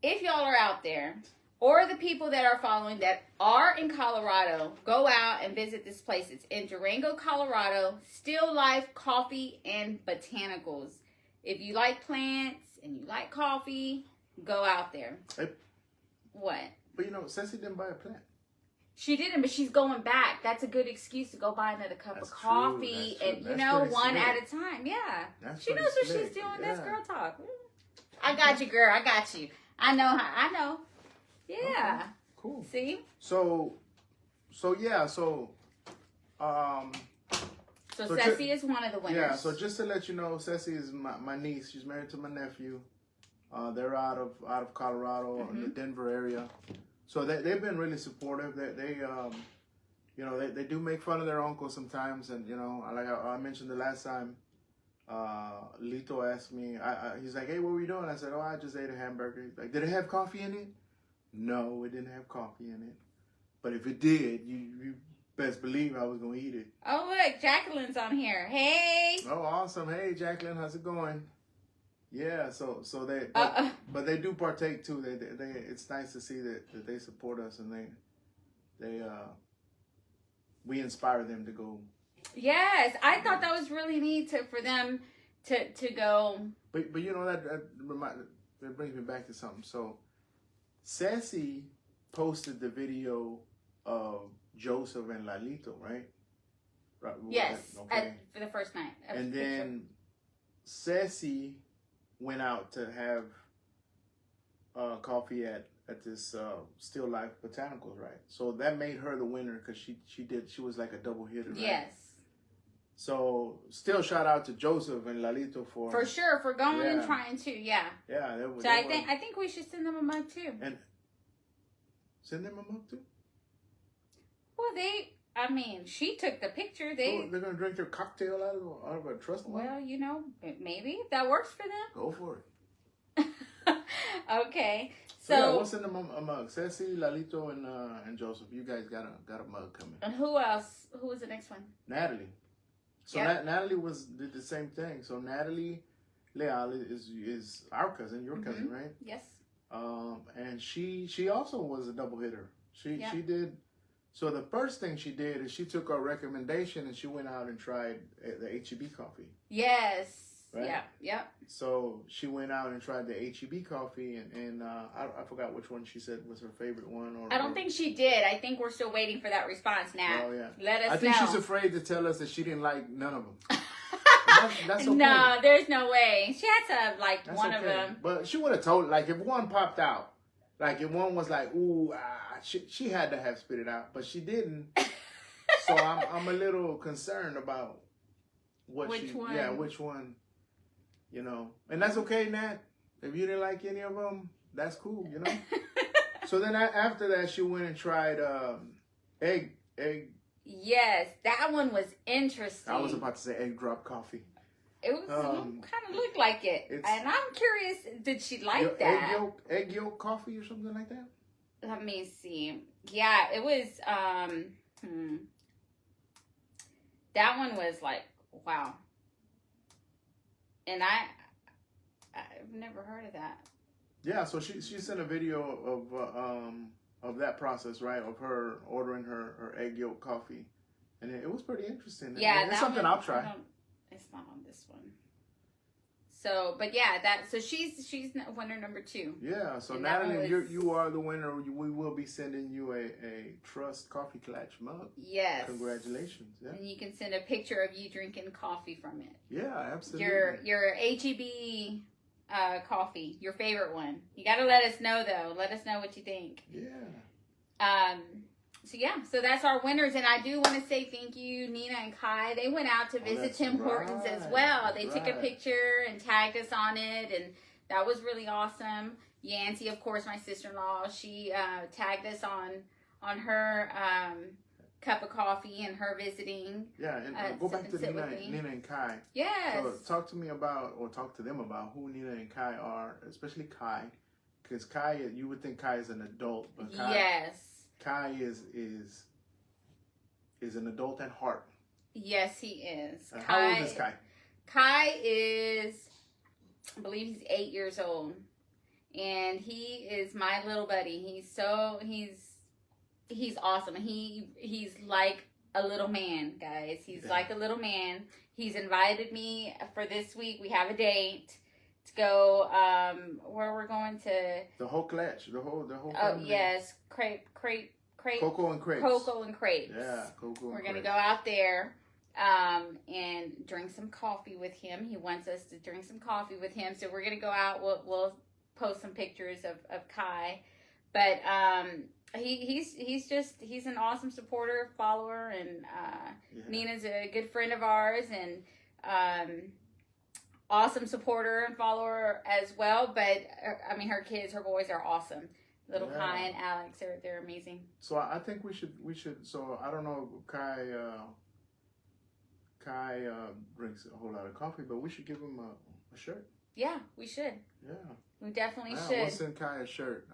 if y'all are out there, or the people that are following that are in Colorado, go out and visit this place. It's in Durango, Colorado. Still Life Coffee and Botanicals. If you like plants and you like coffee, go out there. Hey. What? But Ceci didn't buy a plant. She didn't, but she's going back. That's a good excuse to go buy another cup of coffee. That's true. And, That's pretty one slick. at a time. Yeah. That's She knows pretty what slick. she's doing. Yeah. That's girl talk. I got you, girl. I got you. I know how. I know. Yeah. Okay. Cool. See? So Ceci is one of the winners. Yeah, so just to let you know, Ceci is my niece. She's married to my nephew. They're out of Colorado in the Denver area. So they've been really supportive. They do make fun of their uncle sometimes, and like I mentioned the last time, Lito asked me. He's like, "Hey, what were you doing?" I said, "Oh, I just ate a hamburger." He's like, "Did it have coffee in it?" No, it didn't have coffee in it. But if it did, you best believe I was gonna eat it. Oh, look, Jacqueline's on here. Hey. Oh, awesome! Hey, Jacqueline, how's it going? Yeah, so they, but they do partake too. They it's nice to see that they support us, and we inspire them to go. Yes, I thought that was really neat for them to go. But that brings me back to something. So, Ceci posted the video of Joseph and Lalito, right? Right. Yes, Okay. for the first night. And then Ceci went out to have coffee at this Still Life Botanicals, right? So that made her the winner because she was like a double hitter, right? Yes. So still shout out to Joseph and Lalito for sure for going and trying to, yeah. Yeah, So I think we should send them a mug too. And send them a mug too. Well, she took the picture. They're gonna drink their cocktail out of a trust mug. Well, maybe if that works for them. Go for it. Okay, so yeah, we'll send them a mug. Ceci, Lalito, and Joseph. You guys got a mug coming. And who else? Who was the next one? Natalie. So Natalie did the same thing. So Natalie Leal is our cousin, your cousin, right? Yes. And she also was a double hitter. She did So the first thing she did is she took our recommendation and she went out and tried the H-E-B coffee. Yes. Right? Yeah. Yep. So she went out and tried the H-E-B coffee, and I forgot which one she said was her favorite one. I don't think she did. I think we're still waiting for that response now. Oh, yeah. Let us know. I think she's afraid to tell us that she didn't like none of them. That's okay. No, there's no way. She had to have liked That's one okay. of them. But she would have told, like, if one popped out, like, if one was like, ooh, she had to have spit it out, but she didn't. So I'm a little concerned about which one. Yeah, which one, you know. And that's okay, Nat. If you didn't like any of them, that's cool, you know. So then after that, she went and tried egg. Yes, that one was interesting. I was about to say egg drop coffee. It was kind of looked like it, and I'm curious. Did she like that? Egg yolk coffee or something like that? Let me see. Yeah, it was. That one was like, wow. And I've never heard of that. Yeah, so she sent a video of that process, right? Of her ordering her egg yolk coffee, and it was pretty interesting. Yeah, it's something I'll try. It's not on this one. So, but yeah, so she's winner number 2. Yeah, so Natalie, you are the winner. We will be sending you a T.R.U.S.T coffee Klatch mug. Yes. Congratulations. Yeah. And you can send a picture of you drinking coffee from it. Yeah, absolutely. Your H-E-B coffee, your favorite one. You got to let us know though. Let us know what you think. Yeah. So that's our winners, and I do want to say thank you, Nina and Kai. They went out to visit Tim Hortons as well. They took a picture and tagged us on it, and that was really awesome. Yancy, of course, my sister-in-law, she tagged us on her cup of coffee and her visiting. Yeah, and go back to Nina and Kai. Yes. So talk to them about who Nina and Kai are, especially Kai, because Kai, you would think Kai is an adult, but Kai is an adult at heart. Yes, he is. How old is Kai? Kai is, I believe he's 8 years old, and he is my little buddy. He's awesome. He's like a little man, guys. He's like a little man. He's invited me for this week. We have a date to go. Where we're going to? The whole Klatch. The whole. Oh yes, crepe. Cocoa and crepes. Cocoa and crepes. Yeah, cocoa. We're gonna go out there, and drink some coffee with him. He wants us to drink some coffee with him, so we're gonna go out. We'll post some pictures of Kai, but he's an awesome supporter, follower, and Nina's a good friend of ours, and awesome supporter and follower as well. But I mean, her boys are awesome. Little Kai and Alex, they're amazing. So I think we should. So I don't know, Kai drinks a whole lot of coffee, but we should give him a shirt. Yeah, we should. Yeah, we definitely should. We'll send Kai a shirt.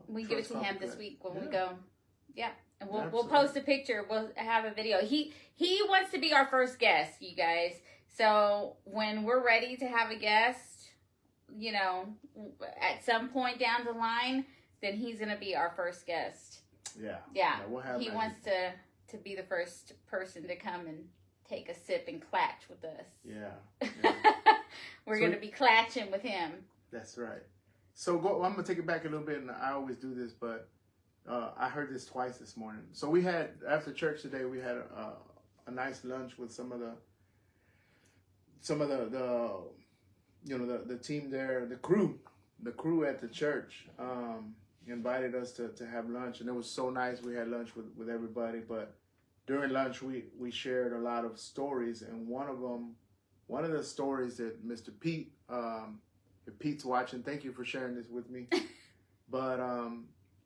We give it to him this week when we go. Yeah, and we'll post a picture. We'll have a video. He wants to be our first guest, you guys. So when we're ready to have a guest, you know, at some point down the line, then he's gonna be our first guest. Yeah. He wants to be the first person to come and take a sip and Klatch with us. Yeah. We're gonna be Klatching with him. That's right. So I'm gonna take it back a little bit, and I always do this, but I heard this twice this morning. So we had, after church today, we had a nice lunch with some of the team there, the crew at the church. Invited us to have lunch, and it was so nice. We had lunch with everybody, but during lunch we shared a lot of stories, and one of the stories that Mr. Pete, if Pete's watching, thank you for sharing this with me. But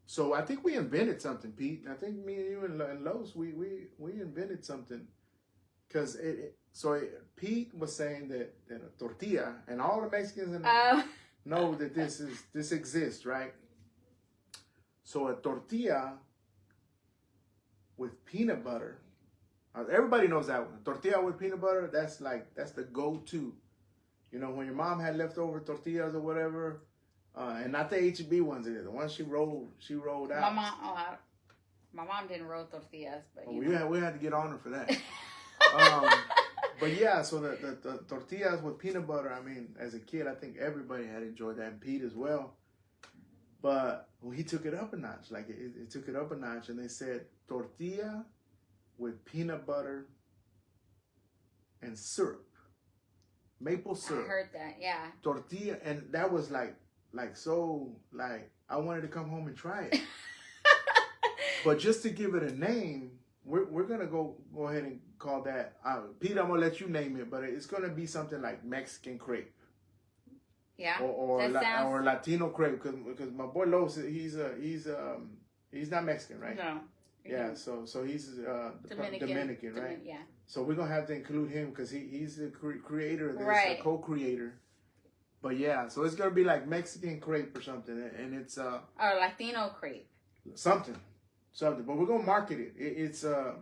so I think we invented something, Pete. I think me and you and Los, we invented something, because Pete was saying that a tortilla, and all the Mexicans know that this exists, right? So a tortilla with peanut butter, everybody knows that one. Tortilla with peanut butter, that's the go-to. You know, when your mom had leftover tortillas or whatever, and not the H-E-B ones, the ones she rolled out. My mom didn't roll tortillas, but we had to get on her for that. But yeah, so the tortillas with peanut butter, I mean, as a kid, I think everybody had enjoyed that, and Pete as well. But he took it up a notch. Like, it took it up a notch, and they said tortilla with peanut butter and syrup. Maple syrup. I heard that, yeah. Tortilla, and that was like I wanted to come home and try it. But just to give it a name, we're gonna go ahead and call that. Pete, I'm gonna let you name it, but it's gonna be something like Mexican crepe. Yeah. Or Latino crepe, because my boy Los, he's not Mexican, right? No. Yeah, so he's Dominican, right? Yeah. So we're gonna have to include him because he's the creator of this, right. co-creator. But yeah, so it's gonna be like Mexican crepe or something, and it's or Latino crepe. Something. But we're gonna market it. It's a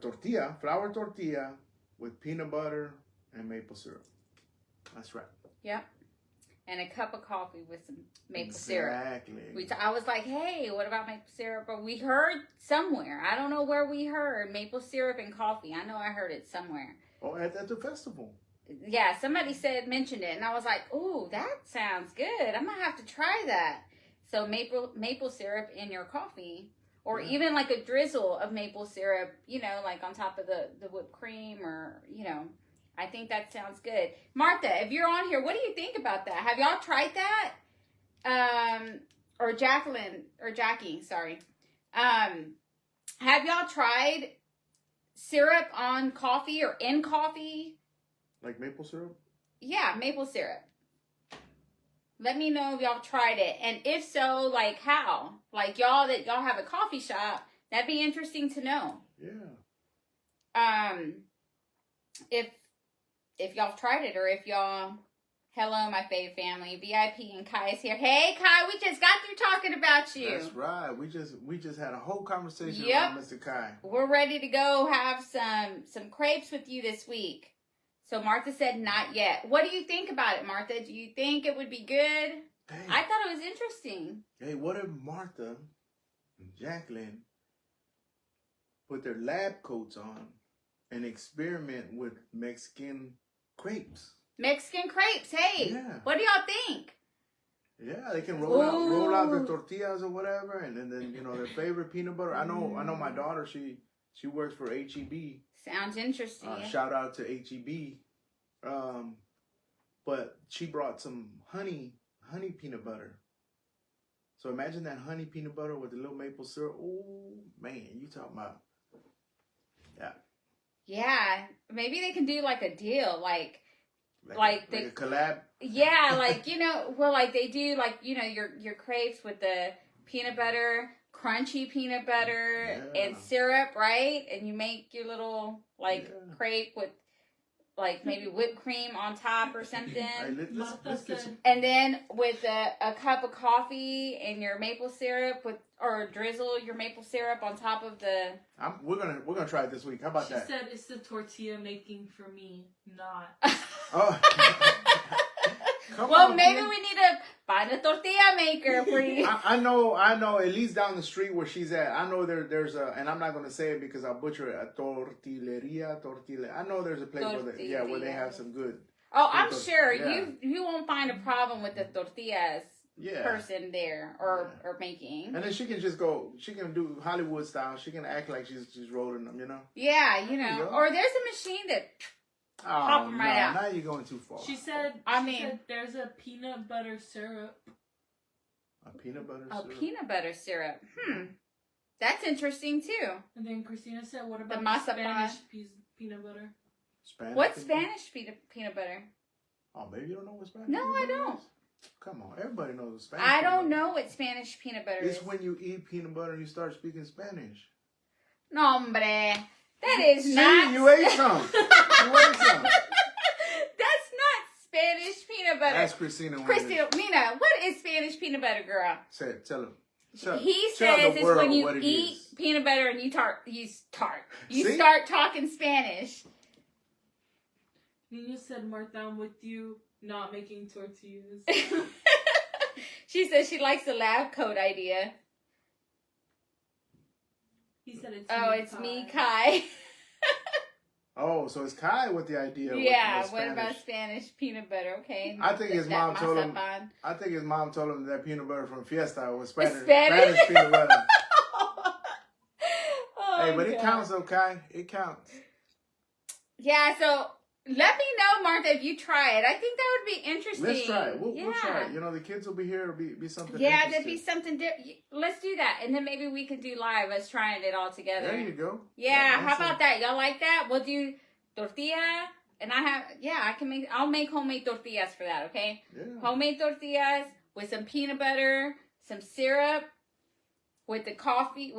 tortilla, flour tortilla with peanut butter and maple syrup. That's right. Yep. And a cup of coffee with some maple syrup. Exactly. I was like, hey, what about maple syrup? But we heard somewhere. I don't know where we heard maple syrup and coffee. I know I heard it somewhere. Oh, at the festival. Yeah, somebody mentioned it. And I was like, ooh, that sounds good. I'm going to have to try that. So maple syrup in your coffee. Or even like a drizzle of maple syrup, like on top of the whipped cream or, I think that sounds good. Martha, if you're on here, what do you think about that? Have y'all tried that? Or Jackie, sorry. Have y'all tried syrup on coffee or in coffee? Like maple syrup? Yeah, maple syrup. Let me know if y'all tried it. And if so, like how? Like y'all have a coffee shop, that'd be interesting to know. Yeah. If y'all tried it, or if y'all, hello, my fave family, VIP and Kai is here. Hey, Kai, we just got through talking about you. That's right. We just had a whole conversation yep. about Mr. Kai. We're ready to go have some crepes with you this week. So Martha said not yet. What do you think about it, Martha? Do you think it would be good? Hey. I thought it was interesting. Hey, what if Martha and Jacqueline put their lab coats on and experiment with Mexican crepes? Mexican crepes, hey. Yeah. What do y'all think? Yeah, they can roll out the tortillas or whatever, and then their favorite peanut butter. I know my daughter, she works for HEB. Sounds interesting. Shout out to HEB. But she brought some honey peanut butter. So imagine that honey peanut butter with a little maple syrup. Oh man, you talking about? Yeah. Yeah, maybe they can do like a deal, like a collab. Yeah, like like they do, like your crepes with the peanut butter, crunchy peanut butter and syrup, right? And you make your little crepe with like maybe whipped cream on top or something. And then with a cup of coffee and your maple syrup or drizzle your maple syrup on top of the. We're gonna try it this week. How about that? She said it's the tortilla making for me, not. Oh. Well, maybe we need to find a tortilla maker for you. I know. At least down the street where she's at, I know there's a, and I'm not gonna say it because I'll butcher it. A tortilleria. I know there's a place where they have some good. Oh, I'm sure you won't find a problem with the tortillas. Yeah. Person there or making. And then she can just go. She can do Hollywood style. She can act like she's rolling them. Yeah, Or there's a machine that. Pop them right out. Now you're going too far. She said. She said there's a peanut butter syrup. A peanut butter syrup. A peanut butter syrup. That's interesting too. And then Christina said, "What about the Spanish peanut butter?" What's Spanish peanut butter? Oh, maybe you don't know what Spanish. No, I don't. Is? Come on, everybody knows what Spanish. I don't know what Spanish peanut butter is. It's when you eat peanut butter and you start speaking Spanish. No, hombre. That is not. You ate some. That's not Spanish peanut butter. Ask Christina. Mina, what is Spanish peanut butter, girl? Say it. Tell him. He says it's when you eat peanut butter and you start talking Spanish. Nina said, "Martha, I'm with you, not making tortillas." She says she likes the lab coat idea. He said it's Oh, me, it's Kai. me, Kai. Oh, so it's Kai with the idea. Yeah, with what Spanish. about Spanish peanut butter? Okay. I think his mom told him. mazapan. I think his mom told him that peanut butter from Fiesta was Spanish. Spanish? Peanut butter. Oh, Hey, but it God. counts, though, Kai. It counts. Yeah, so let me know, Martha, if you try it. I think that would be interesting. Let's try it. We'll try it. Yeah. You know, the kids will be here. It'll be something. Yeah, interesting. that'd be something different. Let's do that. And then maybe we could do live, us trying it all together. There you go. Yeah, how that's about that? Y'all like that? We'll do tortilla. And I'll make homemade tortillas for that, okay? Yeah. Homemade tortillas with some peanut butter, some syrup, with the coffee,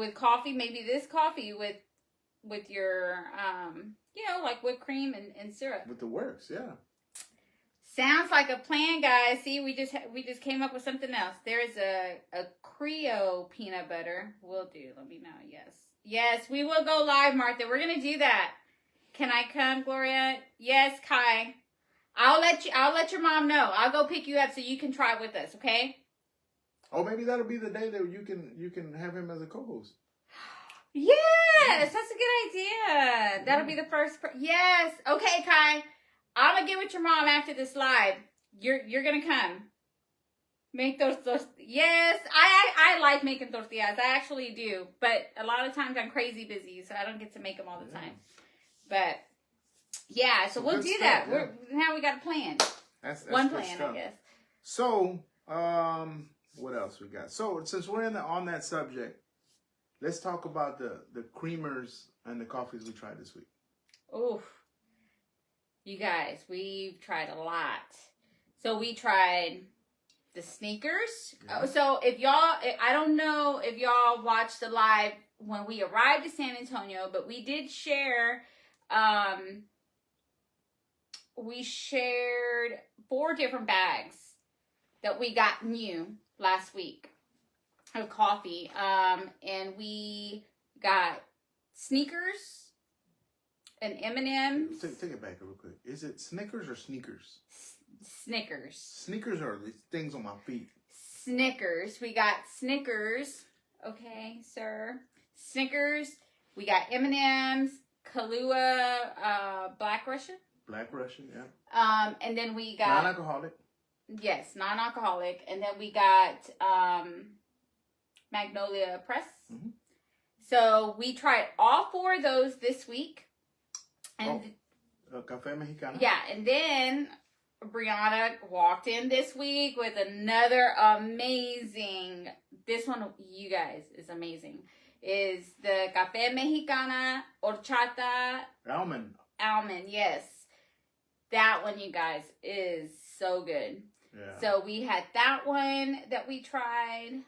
maybe this coffee with your, like whipped cream and syrup. With the works, yeah. Sounds like a plan, guys. See, we just came up with something else. There's a Creole peanut butter. We'll do. Let me know. Yes, we will go live, Martha. We're gonna do that. Can I come, Gloria? Yes, Kai. I'll let your mom know. I'll go pick you up so you can try it with us. Okay? Oh, maybe that'll be the day that you can have him as a co-host. Yes, that's a good idea. That'll be the first. Yes. Okay, Kai. I'm gonna get with your mom after this live. You're gonna come. Make those. Yes, I like making tortillas. I actually do, but a lot of times I'm crazy busy, so I don't get to make them all the time. But yeah, so we'll do that. Yeah. Now we got a plan. That's One good plan, stuff. I guess. So, what else we got? So, since we're on that subject, let's talk about the creamers and the coffees we tried this week. Oof. You guys, we've tried a lot. So we tried the sneakers. Yeah. Oh, so I don't know if y'all watched the live when we arrived to San Antonio, but we did share, we shared 4 different bags that we got new last week of coffee. And we got sneakers and M&M's. Take it back real quick. Is it Snickers or sneakers? Snickers. Sneakers are these things on my feet. Snickers. We got Snickers. Okay, sir. Snickers. We got M&M's, Kahlua, Black Russian. Black Russian, yeah. And then we got Non-alcoholic. Yes, non-alcoholic. And then we got Magnolia Press. Mm-hmm. So we tried all 4 of those this week. And Café Mexicano. yeah, and then Brianna walked in this week with another amazing, this one, you guys, is amazing, is the Café Mexicana Horchata Almond. yes. That one, you guys, is so good. Yeah. So we had that one that we tried.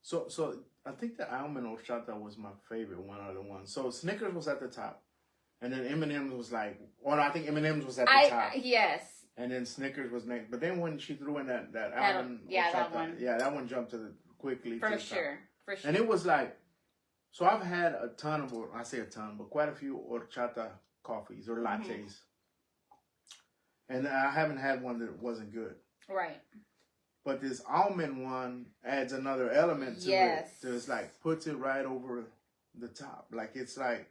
So I think the almond horchata was my favorite one of the ones. So Snickers was at the top. And then M&M's was like, I think M&M's was at the top. Yes. And then Snickers was next. But then when she threw in that almond horchata, that one. Yeah, that one jumped quickly. For to the top. sure. And it was like, so I've had quite a few horchata coffees or lattes. Mm-hmm. And I haven't had one that wasn't good. Right. But this almond one adds another element to it. So it's like puts it right over the top. Like it's like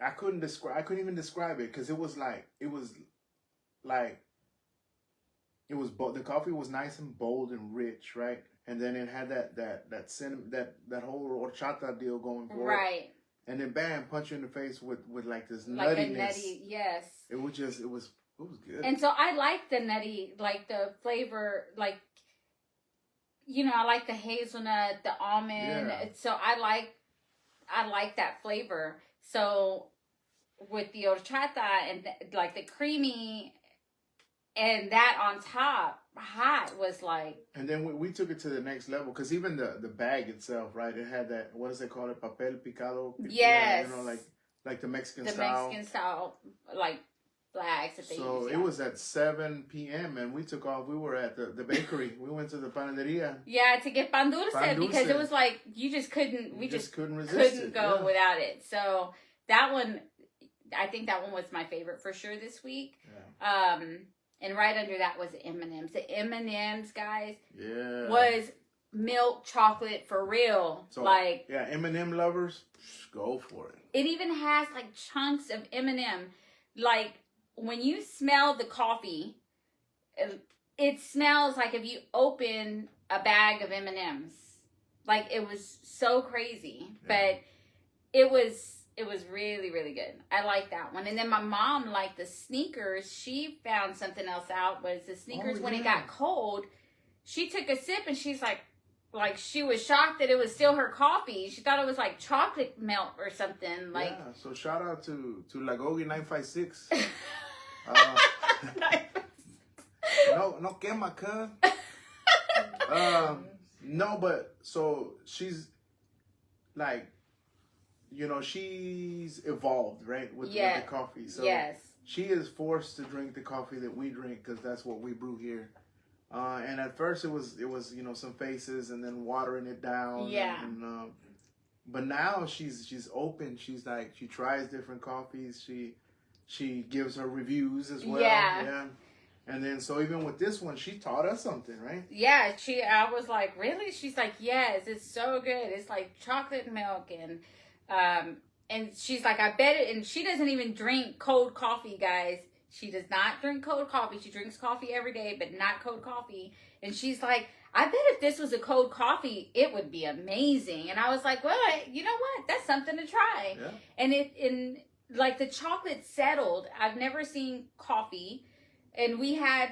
I couldn't even describe it because it was the coffee was nice and bold and rich, right? And then it had that cinnamon, that whole horchata deal going for it. Right. And then bam, punch you in the face with like this nuttiness. Like a nutty, yes. It was good. And so I like the nutty, like the flavor, like, I like the hazelnut, the almond. Yeah. So I like that flavor. So with the horchata and like the creamy and that on top, hot was like. And then we took it to the next level because even the bag itself, right? It had that, what does they call it? Papel picado. Yes. Like the Mexican the style. Mexican style, like flags that they use. So it was at 7 p.m. and we took off. We were at the bakery. We went to the panaderia. Yeah, to get pan dulce, Pan dulce. because it was like you just couldn't. We just couldn't resist. Couldn't go without it. So that one, I think that one was my favorite for sure this week. Yeah. And right under that was the M&M's. The M&M's, guys, yeah, was milk chocolate for real. So, like, yeah, M&M lovers, go for it. it even has like chunks of M&M. Like, when you smell the coffee, it smells like if you open a bag of M&Ms. Like, it was so crazy, but it was really, really good. I like that one. And then my mom liked the Snickers. She found something else out, was the Snickers when it got cold. She took a sip and she's like she was shocked that it was still her coffee. She thought it was like chocolate milk or something. Like, yeah, so shout out to Lagogi 956. No quema, cuz. No, but so she's like, you know, she's evolved, right, with the coffee. So she is forced to drink the coffee that we drink because that's what we brew here. And at first it was you know, some faces and then watering it down. Yeah. But now she's open. She's like, she tries different coffees. She gives her reviews as well. Yeah. And then, so even with this one, she taught us something, right? Yeah, I was like, really? She's like, yes, it's so good. It's like chocolate milk and she's like, I bet it. And she doesn't even drink cold coffee, guys. She does not drink cold coffee. She drinks coffee every day, but not cold coffee. And she's like, I bet if this was a cold coffee, it would be amazing. And I was like, well, you know what? That's something to try. Yeah. And like the chocolate settled. I've never seen coffee. And we had,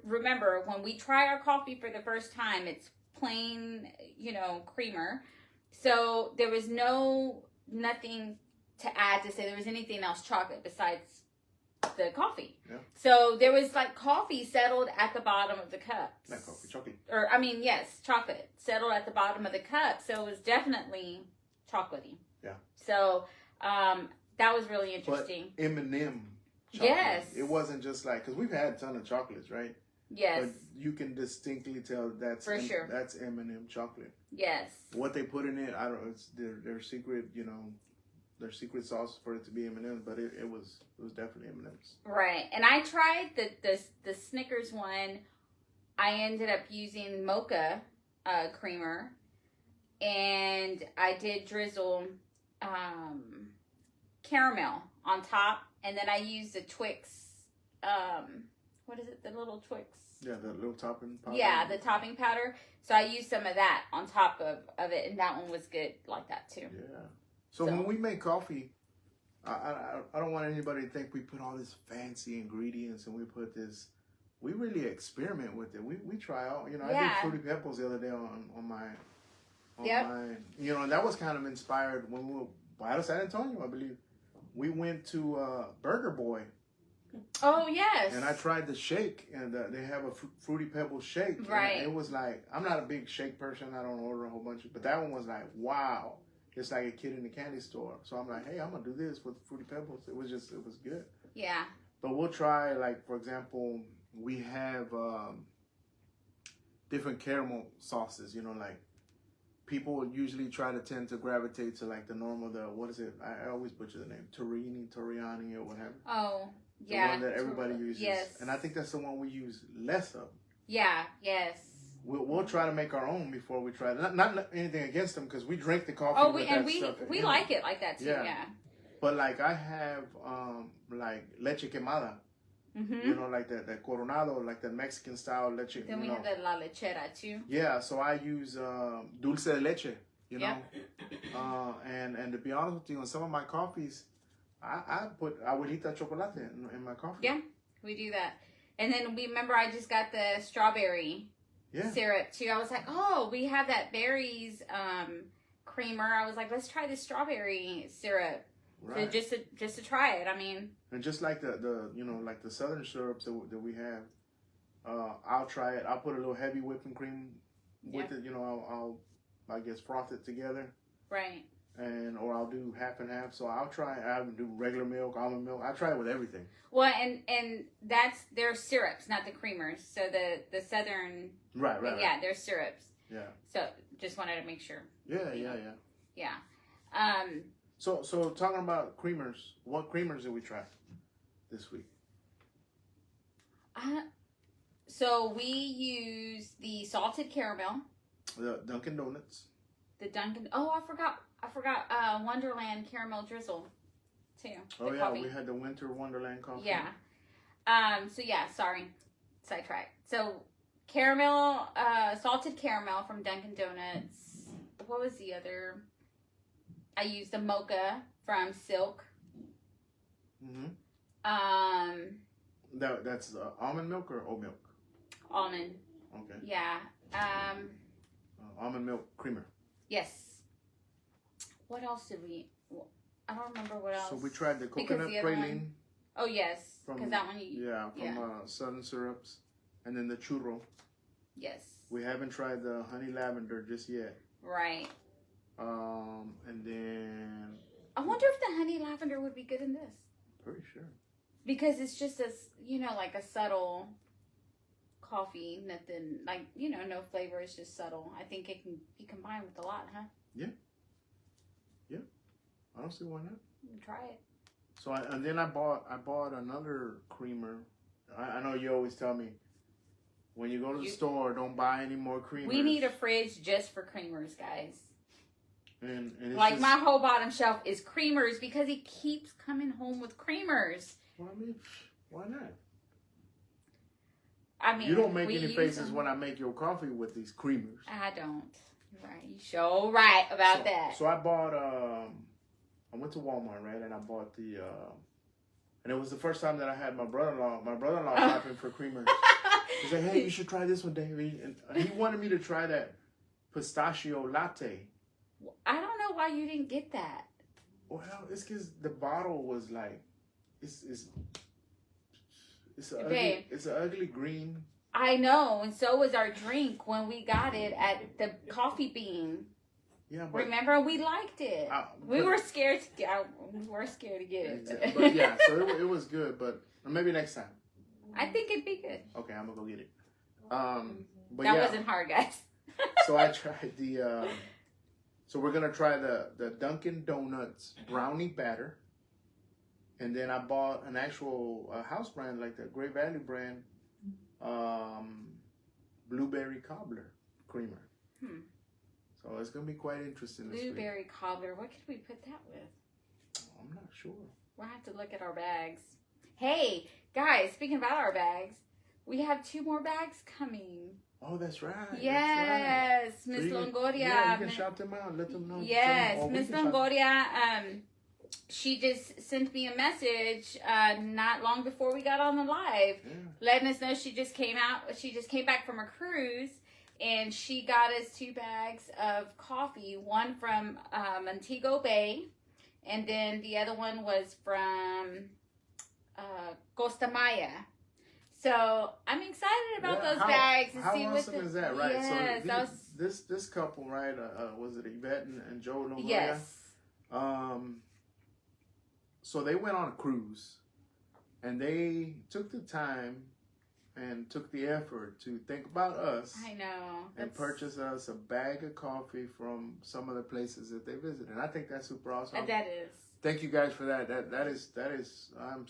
remember, when we try our coffee for the first time, it's plain, you know, creamer. So there was nothing to add to say there was anything else chocolate besides the coffee. Yeah. So there was like coffee settled at the bottom of the cups. Not coffee, chocolate. Or, I mean, yes, chocolate settled at the bottom of the cup. So it was definitely chocolatey. Yeah. So that was really interesting. But M&M chocolate. Yes. It wasn't just like, because we've had a ton of chocolates, right? Yes. But you can distinctly tell that's sure. That's M&M chocolate. Yes. What they put in it, I don't know. It's their secret, you know, their secret sauce for it to be M&M's, but it was definitely M&M's. Right. And I tried the Snickers one. I ended up using mocha creamer, and I did drizzle caramel on top, and then I used the Twix. What is it? The little Twix. Yeah, the little topping powder. Yeah, the topping powder. So I used some of that on top of it, and that one was good like that too. Yeah. So when we make coffee, I don't want anybody to think we put all this fancy ingredients and we put this. We really experiment with it. We try out. You know, I did Fruity Pebbles the other day on my. You know, and that was kind of inspired when we were out of San Antonio, I believe. We went to Burger Boy. Oh, yes. And I tried the shake, and they have a Fruity Pebbles shake. Right. And it was like, I'm not a big shake person. I don't order a whole bunch but that one was like, wow. It's like a kid in the candy store. So I'm like, hey, I'm going to do this with Fruity Pebbles. It was good. Yeah. But we'll try, like, for example, we have different caramel sauces, you know, like, people usually tend to gravitate to, like, the normal, what is it? I always butcher the name. Torriani, or what have you. Oh, the one that everybody uses. Yes. And I think that's the one we use less of. Yeah, yes. We'll try to make our own before we try it. Not anything against them, because we drink the coffee. Oh, we know. like it like that too. Yeah. But like I have like leche quemada. Mm-hmm. You know, like the coronado, like the Mexican style leche. Then we have the la lechera too. Yeah, so I use dulce de leche. You know, and to be honest with you, on some of my coffees, I put abuelita chocolate in my coffee. Yeah, we do that. And then remember I just got the strawberry syrup too. I was like, oh, we have that berries creamer. I was like, let's try the strawberry syrup. Right. So just to try it. I mean, and just like the you know, like the southern syrups that we have, I'll try it. I'll put a little heavy whipping cream with it. You know, I'll I guess froth it together. Right. Or I'll do half and half. So I'll try. I do regular milk, almond milk. I try it with everything. Well, and that's their syrups, not the creamers. So the southern. Right. Yeah, they're syrups. Yeah. So just wanted to make sure. Yeah. So talking about creamers, what creamers did we try this week? So we use the salted caramel The Dunkin' Donuts. The Dunkin'. Oh, I forgot. Wonderland caramel drizzle, too. Oh the yeah, coffee. we had the Winter Wonderland coffee. Yeah. So yeah, sorry, sidetrack. So caramel, salted caramel from Dunkin' Donuts. What was the other? I used the mocha from Silk. That's almond milk or oat milk? Almond. Okay. Yeah. Almond milk creamer. Yes. What else did we? I don't remember what else. So we tried the coconut praline. Oh yes, because that one from Southern Syrups, and then the churro. Yes. We haven't tried the honey lavender just yet. Right. And then I wonder if the honey lavender would be good in this. Pretty sure. Because it's just like a subtle coffee, nothing like no flavor. It's just subtle. I think it can be combined with a lot, huh? Yeah. Yeah. I don't see why not. Try it. So then I bought another creamer. I know you always tell me when you go to the store, don't buy any more creamers. We need a fridge just for creamers, guys. And it's like my whole bottom shelf is creamers because he keeps coming home with creamers. Well, I mean, why not? I mean, you don't make any faces when I make your coffee with these creamers. I don't. Right, you sure right about that. So I bought. I went to Walmart, right, and I bought the. And it was the first time that I had my brother-in-law shopping for creamers. He said, "Hey, you should try this one, Davey." And he wanted me to try that pistachio latte. I don't know why you didn't get that. Well, it's because the bottle was like, it's an ugly green. I know, and so was our drink when we got it at the Coffee Bean. Yeah, but remember we liked it. We were scared to get it. Exactly. But yeah, so it was good, but maybe next time. I think it'd be good. Okay, I'm gonna go get it. But that wasn't hard, guys. So I tried the. So we're gonna try the Dunkin' Donuts brownie batter, and then I bought an actual house brand, like the Great Value brand, blueberry cobbler creamer. So it's gonna be quite interesting. Blueberry cobbler. What could we put that with? I'm not sure. We'll have to look at our bags. Hey guys, speaking about our bags, we have 2 more bags coming. Oh, that's right. Yes, Miss Longoria. Yeah, you can shout them out. Let them know. Yes, Miss Longoria. She just sent me a message not long before we got on the live, letting us know she just came out. She just came back from a cruise, and she got us 2 bags of coffee. One from Montego Bay, and then the other one was from Costa Maya. So I'm excited about those bags and see what. How awesome is that, right? Yes, so this couple, right? Was it Yvette and Joe Longoria? Yes. So they went on a cruise, and they took the time and took the effort to think about us. I know. And purchase us a bag of coffee from some of the places that they visited. And I think that's super awesome. That is. Thank you guys for that. That is. I'm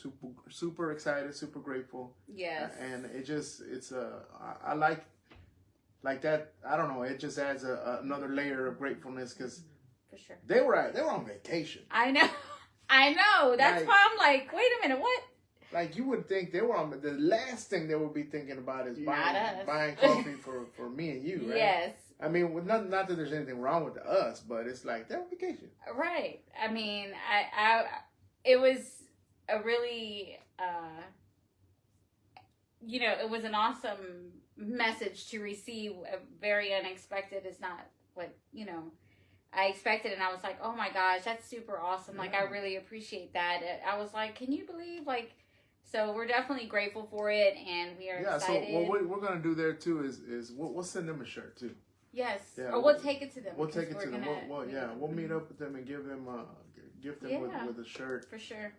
super excited, super grateful. Yes. And I like that. I don't know. It just adds another layer of gratefulness because for sure they were on vacation. I know. That's why I'm like, wait a minute, what? Like you would think they were on the last thing they would be thinking about is buying coffee for me and you, right? Yes. I mean, not that there's anything wrong with us, but it's like they're on vacation. Right. I mean, it was a really, it was an awesome message to receive. Very unexpected. It's not what, I expected, and I was like, oh my gosh, that's super awesome. Like, I really appreciate that. I was like, can you believe, so we're definitely grateful for it, and we are excited. So what we're going to do there, too, is we'll send them a shirt, too. Yes. Yeah, or we'll take it to them. We'll take it to them. We'll meet up with them and give them with a shirt. For sure.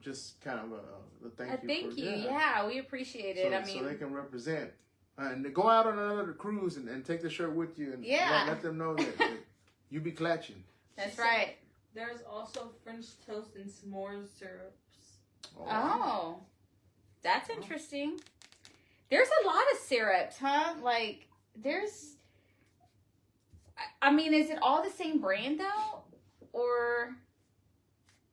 Just kind of a thank you. Thank you. Yeah, we appreciate it. So they can represent. And go out on another cruise and take the shirt with you and let them know that you be Klatching. That's right. There's also French toast and s'mores syrups. Oh, that's interesting. There's a lot of syrups, huh? Like, there's I mean, is it all the same brand though, or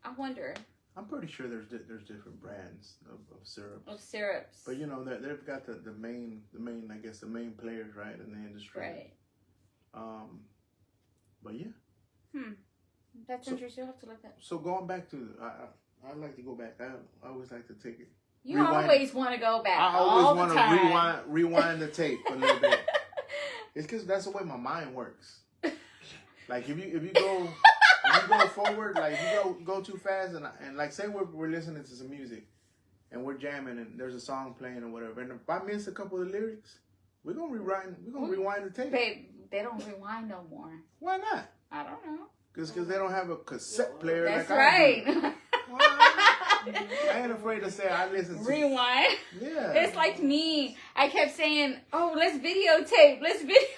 I wonder. I'm pretty sure there's different brands of syrups. Of syrups. But you know they've got the main I guess the main players, right, in the industry. Right. But yeah. That's interesting. I'll have to look at. So going back to I like to go back. I always like to take it. You always want to go back. I always want to rewind the tape a little bit. It's because that's the way my mind works. Like if you go forward, like you go too fast, and like say we're listening to some music, and we're jamming, and there's a song playing or whatever, and if I miss a couple of lyrics, we're gonna rewind the tape. Babe, they don't rewind no more. Why not? I don't know. Because they don't have a cassette player. That's like right. I do. I ain't afraid to say I listen to rewind. Yeah. It's like me. I kept saying, "Oh, let's videotape. Let's videotape."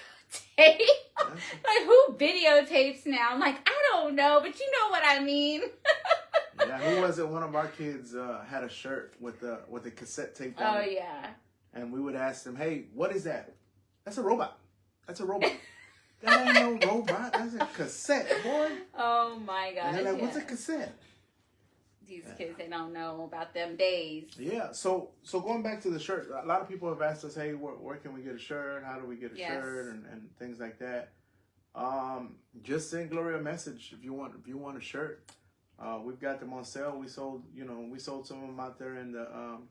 Like who videotapes now? I'm like, I don't know, but you know what I mean. Yeah, who was it? One of our kids had a shirt with the cassette tape on it. Oh yeah. And we would ask them, "Hey, what is that?" "That's a robot. That's a robot." "That ain't no robot. That's a cassette, boy." Oh my gosh. And they're like, "What's a cassette?" These kids, they don't know about them days. Yeah. So going back to the shirt, a lot of people have asked us, "Hey, where can we get a shirt? How do we get a shirt?" And things like that. Just send Gloria a message if you want a shirt. We've got them on sale. We sold some of them out there in the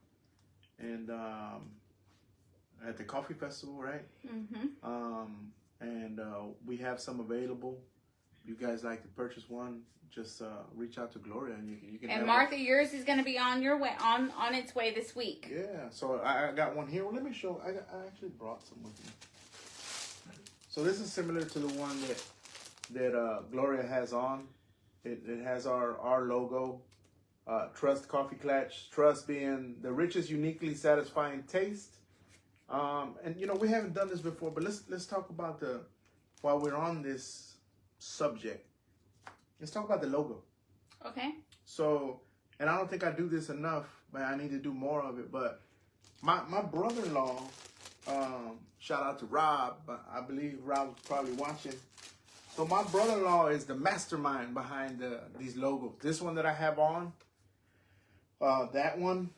at the coffee festival, right? And we have some available. If you guys like to purchase one, just reach out to Gloria and you can. And Martha, yours is going to be on your way on its way this week. Yeah, so I got one here. Well, let me show. I actually brought some with me. So this is similar to the one that Gloria has on. It has our logo. T.R.U.S.T coffee Klatch. T.R.U.S.T being the richest, uniquely satisfying taste. And you know we haven't done this before, but let's talk about while we're on this subject. Let's talk about the logo. Okay. So, and I don't think I do this enough, but I need to do more of it. But my brother-in-law, shout out to Rob. I believe Rob's probably watching. So my brother-in-law is the mastermind behind these logos. This one that I have on, that one.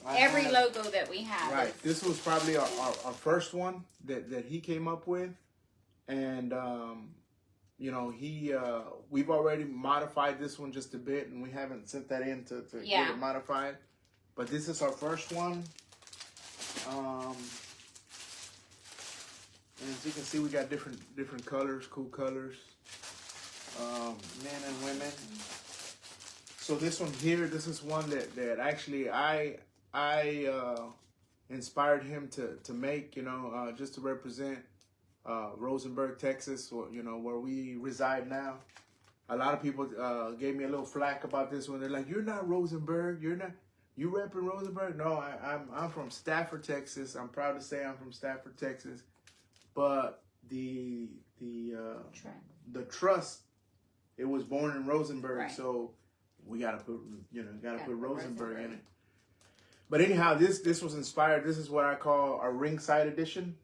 Every logo that we have. Right. This was probably our first one that he came up with. And, you know, we've already modified this one just a bit, and we haven't sent that in to get it modified. But this is our first one. And as you can see, we got different colors, cool colors, men and women. So this one here, this is one that actually I inspired him to make, you know, just to represent Rosenberg, Texas, or, you know, where we reside now. A lot of people gave me a little flack about this one. They're like, "You're not Rosenberg. You repping Rosenberg?" No, I'm from Stafford, Texas. I'm proud to say I'm from Stafford, Texas. But the T.R.U.S.T, it was born in Rosenberg, right. So we gotta put Rosenberg in it. But anyhow, this was inspired. This is what I call a ringside edition,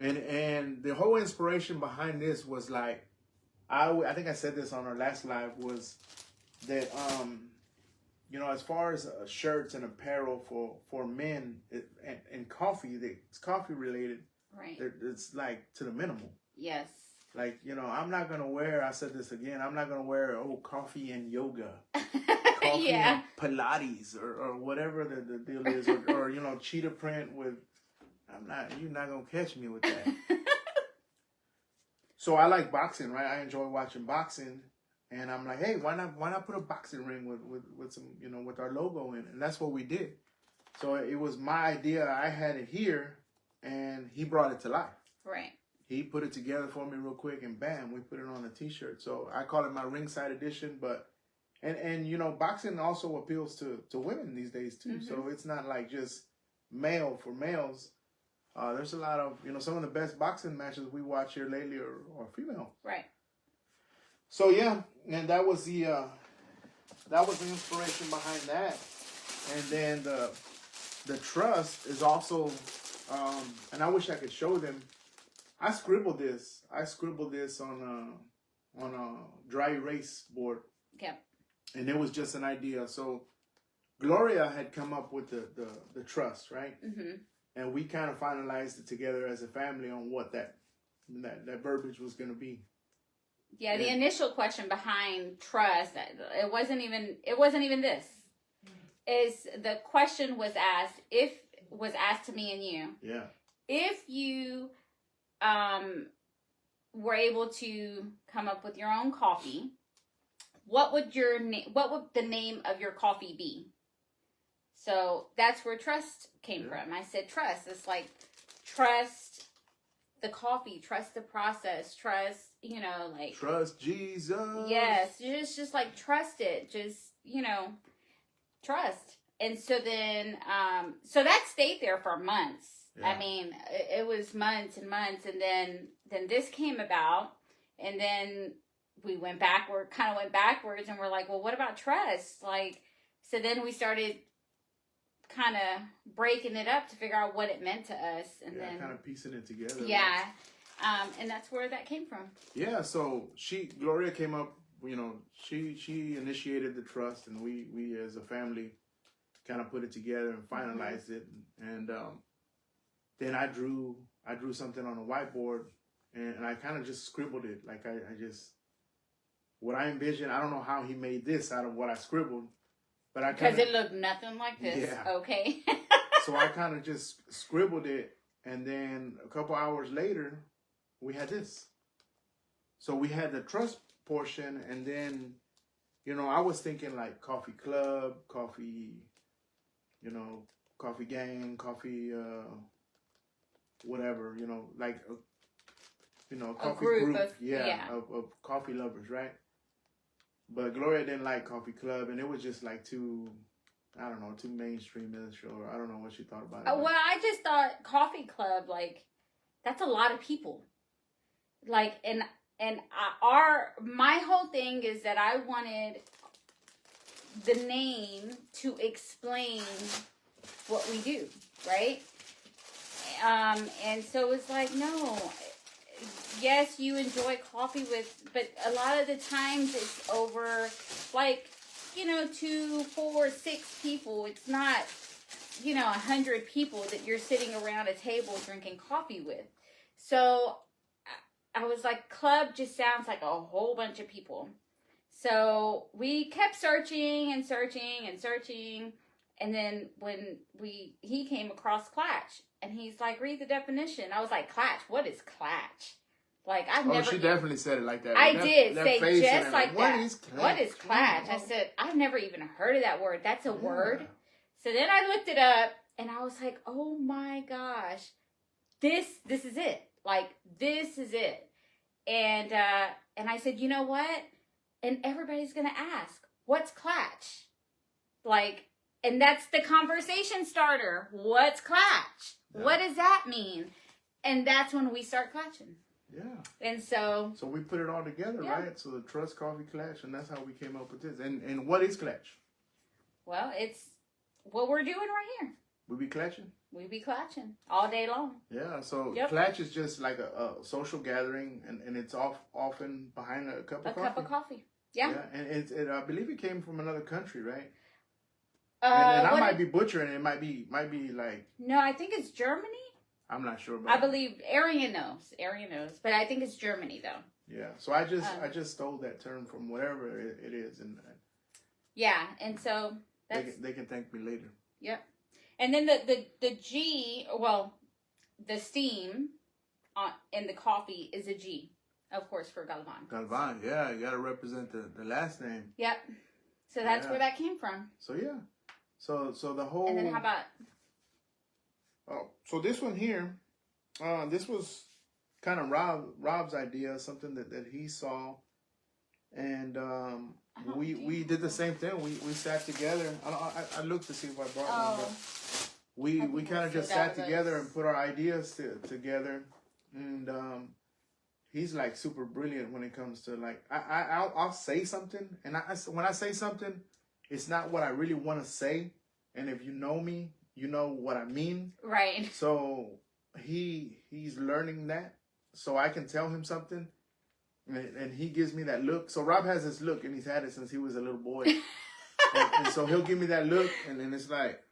and the whole inspiration behind this was like, I think I said this on our last live, was that you know, as far as shirts and apparel for men and coffee, it's coffee related. Right. It's like to the minimum. Yes. Like, you know, I'm not going to wear, I said this again, I'm not going to wear, coffee and yoga. Coffee and Pilates or whatever the deal is. Or, you know, cheetah print with, you're not going to catch me with that. So I like boxing, right? I enjoy watching boxing. And I'm like, hey, why not put a boxing ring with some, you know, with our logo in it? And that's what we did. So it was my idea. I had it here. And he brought it to life. Right. He put it together for me real quick, and bam, we put it on a T-shirt. So I call it my ringside edition. But and you know, boxing also appeals to women these days too. Mm-hmm. So it's not like just male for males. There's a lot of, you know, some of the best boxing matches we watch here lately are female. Right. So yeah, and that was the inspiration behind that. And then the T.R.U.S.T is also. And I wish I could show them. I scribbled this. on a dry erase board. Yeah. And it was just an idea. So Gloria had come up with the trust, right? Mm-hmm. And we kind of finalized it together as a family on what that verbiage was going to be. Yeah, the initial question behind trust, it wasn't even this. Is the question was asked to me and you. Yeah. If you were able to come up with your own coffee, what would the name of your coffee be? So that's where trust came from. I said trust. It's like trust the coffee, trust the process, trust, like trust Jesus. Yes, just like trust it. Just, trust. And so then so that stayed there for months. Yeah. I mean, it was months and months, and then this came about, and then we went backwards, and we're like, well, what about trust? Like, so then we started kind of breaking it up to figure out what it meant to us, and then kind of piecing it together. Yeah, and that's where that came from. Yeah, so Gloria came up, she initiated the trust, and we as a family kind of put it together and finalized it, and then I drew something on a whiteboard, and I kind of just scribbled it, like I just what I envisioned. I don't know how he made this out of what I scribbled. But because it looked nothing like this. Yeah. Okay. So I kind of just scribbled it, and then a couple hours later, we had this. So we had the trust portion, and then, I was thinking like coffee club, coffee, coffee gang, coffee, whatever, like, coffee group of coffee lovers, right? But Gloria didn't like coffee club, and it was just like too mainstream-ish, or I don't know what she thought about it. Well, I just thought coffee club, like, that's a lot of people. Like, and my whole thing is that I wanted the name to explain what we do, right? And so it's like, no. Yes, you enjoy coffee but a lot of the times it's over, like, 2, 4, 6 people. It's not, 100 people that you're sitting around a table drinking coffee with. So I was like, club just sounds like a whole bunch of people. So we kept searching and searching and searching. And then when he came across Klatch, and he's like, read the definition. I was like, Klatch, what is Klatch? Like, I've never... she definitely said it like that. I did say just like that. What is Klatch? I said, I've never even heard of that word. That's a word. So then I looked it up, and I was like, oh my gosh, this is it. Like, this is it. And I said, you know what? And everybody's gonna ask, what's Klatch? Like, and that's the conversation starter. What's Klatch? Yeah. What does that mean? And that's when we start Klatching. Yeah. And so we put it all together, right? So the Trust Coffee Klatch, and that's how we came up with this. And what is Klatch? Well, it's what we're doing right here. We be Klatching? We be Klatching all day long. Yeah, so Klatch is just like a social gathering, and it's often behind a cup of coffee. A cup of coffee. Yeah. And I believe it came from another country, right? And I might be butchering it. It might be like... No, I think it's Germany. I'm not sure about I believe Arian knows, but I think it's Germany though. Yeah, so I just stole that term from whatever it is, and yeah, and so they can thank me later. Yep, and then the G, well, the steam in the coffee is a G, of course, for Galvan. Galvan, yeah, you got to represent the last name. Yep, so that's where that came from. So yeah, so the whole. And then how about? Oh, so this one here, this was kind of Rob's idea, something that he saw, and we did the same thing. We sat together. I looked to see if I brought one, but we kind of just sat together and put our ideas together, and he's like super brilliant when it comes to like I'll say something, and when I say something, it's not what I really want to say, and if you know me, you know what I mean. Right. So he's learning that. so I can tell him something, and he gives me that look. So Rob has this look, and he's had it since he was a little boy. and so he'll give me that look, and then it's like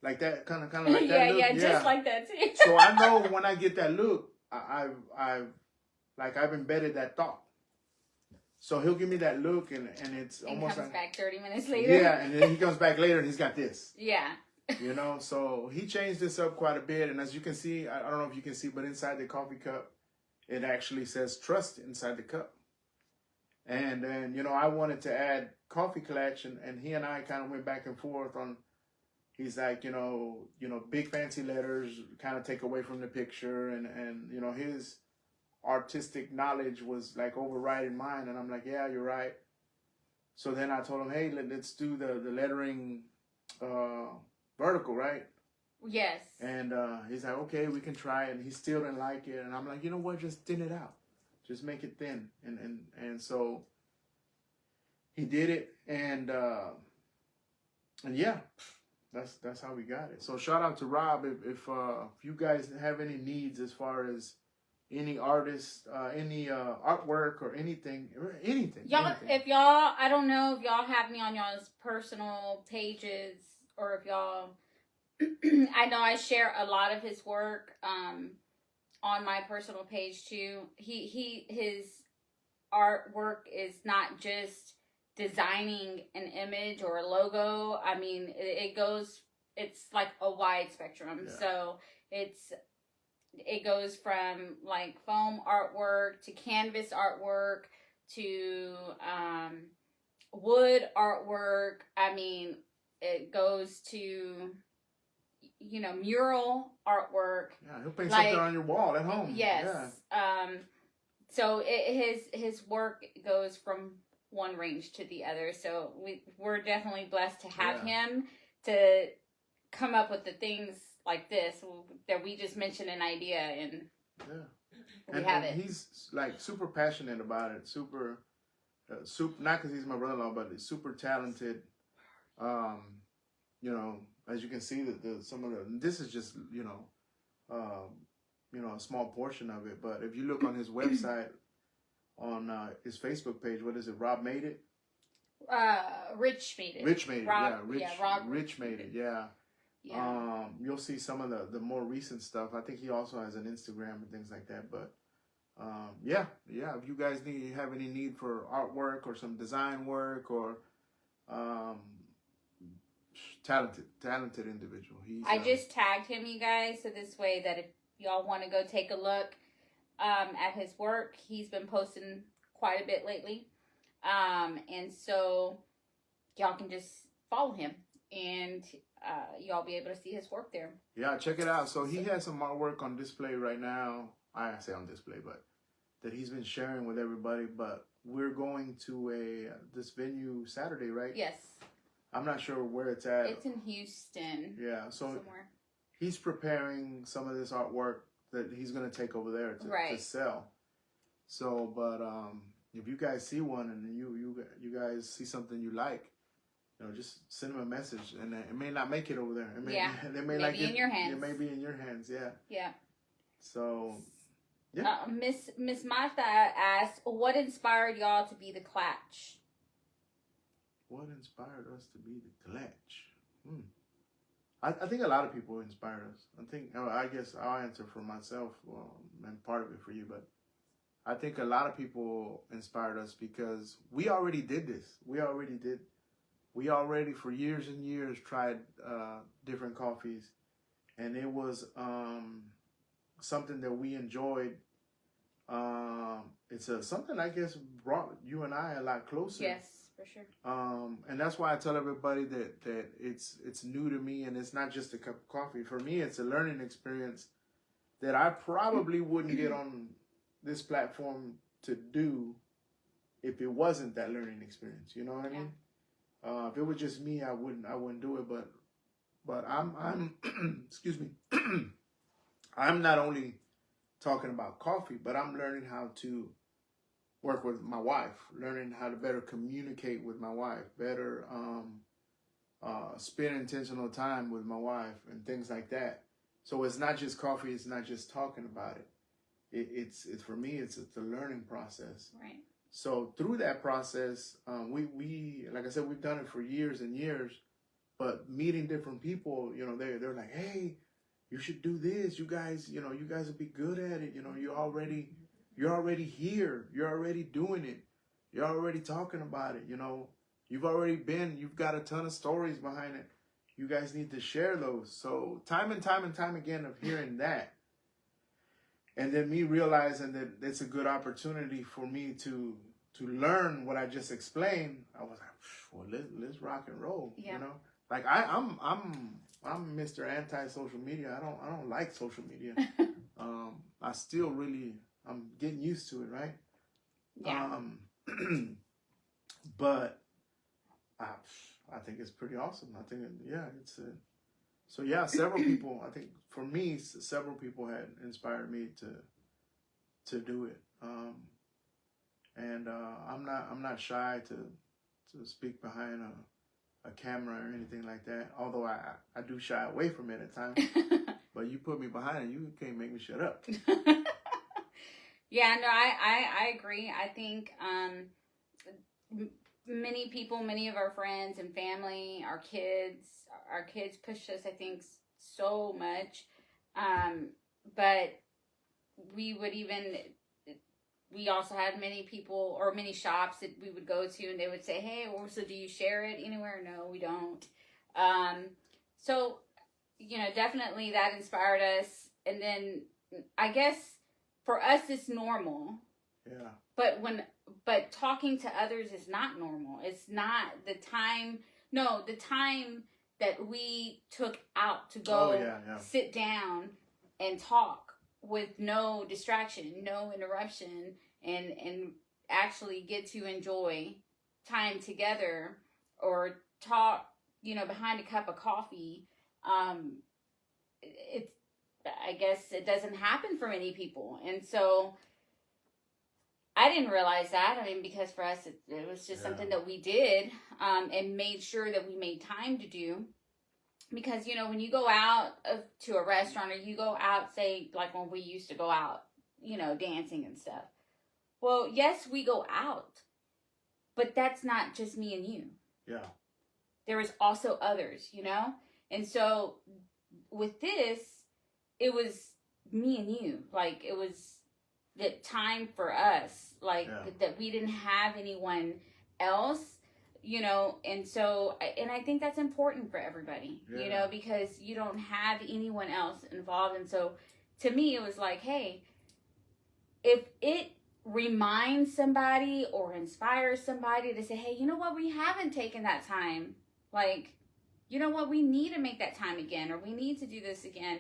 that, kind of like that look. Yeah, just like that too. So I know when I get that look, I've embedded that thought. So he'll give me that look, and it's almost comes like back 30 minutes later. Yeah, and then he comes back later, and he's got this. Yeah. You know, so he changed this up quite a bit, and as you can see, I don't know if you can see, but inside the coffee cup, it actually says "Trust" inside the cup. And then, you know, I wanted to add coffee Klatch, and he and I kind of went back and forth on. He's like, you know, big fancy letters kind of take away from the picture, and you know, his artistic knowledge was like overriding mine, and I'm like, yeah, you're right. So then I told him, hey, let's do the lettering vertical, right? Yes. And he's like, okay, we can try it. And he still didn't like it, and I'm like, you know what? Just thin it out, just make it thin, and so he did it, and yeah. That's how we got it. So shout out to Rob. If you guys have any needs as far as any artist, any artwork or anything. Y'all, if y'all, I don't know if y'all have me on y'all's personal pages or if y'all, I know I share a lot of his work on my personal page too. His artwork is not just designing an image or a logo. I mean, it's like a wide spectrum. Yeah. So it goes from like foam artwork to canvas artwork to wood artwork. I mean, it goes to, you know, mural artwork. Yeah, he'll paint something on your wall at home. Yes. Yeah. So his work goes from one range to the other. So we're definitely blessed to have him to come up with the things like this that we just mentioned an idea and we have it. He's like super passionate about it. Super not because he's my brother-in-law, but he's super talented. You know, as you can see, some of this is just you know a small portion of it. But if you look on his website, on his Facebook page, what is it? Rob made it. Rich made it. Rich made it. Rob, yeah, Rich made it. Yeah. Yeah. You'll see some of the more recent stuff. I think he also has an Instagram and things like that. But yeah. If you guys have any need for artwork or some design work or talented individual. I just tagged him, you guys, so this way that if y'all want to go take a look at his work, he's been posting quite a bit lately, and so y'all can just follow him and y'all be able to see his work there. Yeah, check it out. So he has some artwork on display right now. I say on display, but that he's been sharing with everybody. But we're going to this venue Saturday, right? Yes. I'm not sure where it's at. It's in Houston. Yeah, so somewhere. He's preparing some of this artwork that he's going to take over there to sell. So, but if you guys see one and you guys see something you like, you know, just send him a message, and it may not make it over there. It may, they may be in your hands. It may be in your hands. Yeah. Yeah. So, yeah. Miss Martha asked, "What inspired y'all to be the Klatch?" What inspired us to be the Klatch? I think a lot of people inspired us. I guess I'll answer for myself and part of it for you, but I think a lot of people inspired us because we already did this. We already for years and years tried different coffees, and it was something that we enjoyed. It's something I guess brought you and I a lot closer. Yes. For sure. And that's why I tell everybody that it's new to me, and it's not just a cup of coffee. For me, it's a learning experience that I probably wouldn't get on this platform to do if it wasn't that learning experience. You know what I mean? If it was just me, I wouldn't do it. But I'm excuse me. I'm not only talking about coffee, but I'm learning how to work with my wife, learning how to better communicate with my wife, better spend intentional time with my wife and things like that. So it's not just coffee, it's not just talking about it. it's for me, it's a learning process. Right. So through that process, we like I said, we've done it for years and years. But meeting different people, they're like, hey, you should do this. You guys will be good at it. You're already here. You're already doing it. You're already talking about it. You've got a ton of stories behind it. You guys need to share those. So time and time again of hearing that. And then me realizing that it's a good opportunity for me to learn what I just explained. I was like, well, let's rock and roll. Yeah. Like I'm Mr. Anti-social media. I don't like social media. I still I'm getting used to it, right? Yeah. But I think it's pretty awesome. I think it's so yeah. Several people. I think for me, several people had inspired me to do it. And I'm not shy to speak behind a camera or anything like that. Although I do shy away from it at times. But you put me behind it, you can't make me shut up. Yeah, no, I agree. I think many people, many of our friends and family, our kids push us, I think, so much. But we also had many people or many shops that we would go to, and they would say, hey, well, so do you share it anywhere? No, we don't. So, definitely that inspired us. And then I guess for us, it's normal. Yeah. But talking to others is not normal. It's not the time that we took out to go sit down and talk with no distraction, no interruption, and actually get to enjoy time together or talk, behind a cup of coffee. I guess it doesn't happen for many people. And so I didn't realize that. I mean, because for us, it was just something that we did, and made sure that we made time to do. Because, when you go out to a restaurant, or you go out, say, like when we used to go out, dancing and stuff. Well, yes, we go out, but that's not just me and you. Yeah. There is also others, And so with this, it was me and you. Like, it was the time for us, like that we didn't have anyone else, and so, and I think that's important for everybody, because you don't have anyone else involved. And so to me, it was like, hey, if it reminds somebody or inspires somebody to say, hey, you know what, we haven't taken that time, like, you know what, we need to make that time again, or we need to do this again,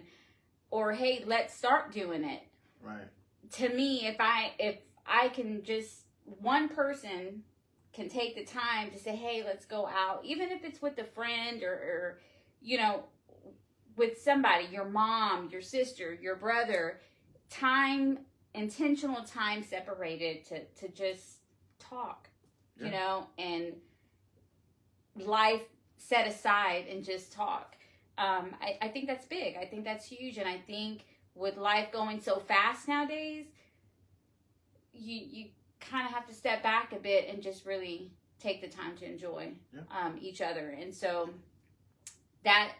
or hey, let's start doing it. Right. To me, if I can just, one person can take the time to say, hey, let's go out, even if it's with a friend or with somebody, your mom, your sister, your brother, intentional time separated to just talk, and life set aside and just talk. I think that's big. I think that's huge. And I think with life going so fast nowadays, you kind of have to step back a bit and just really take the time to enjoy each other. And so that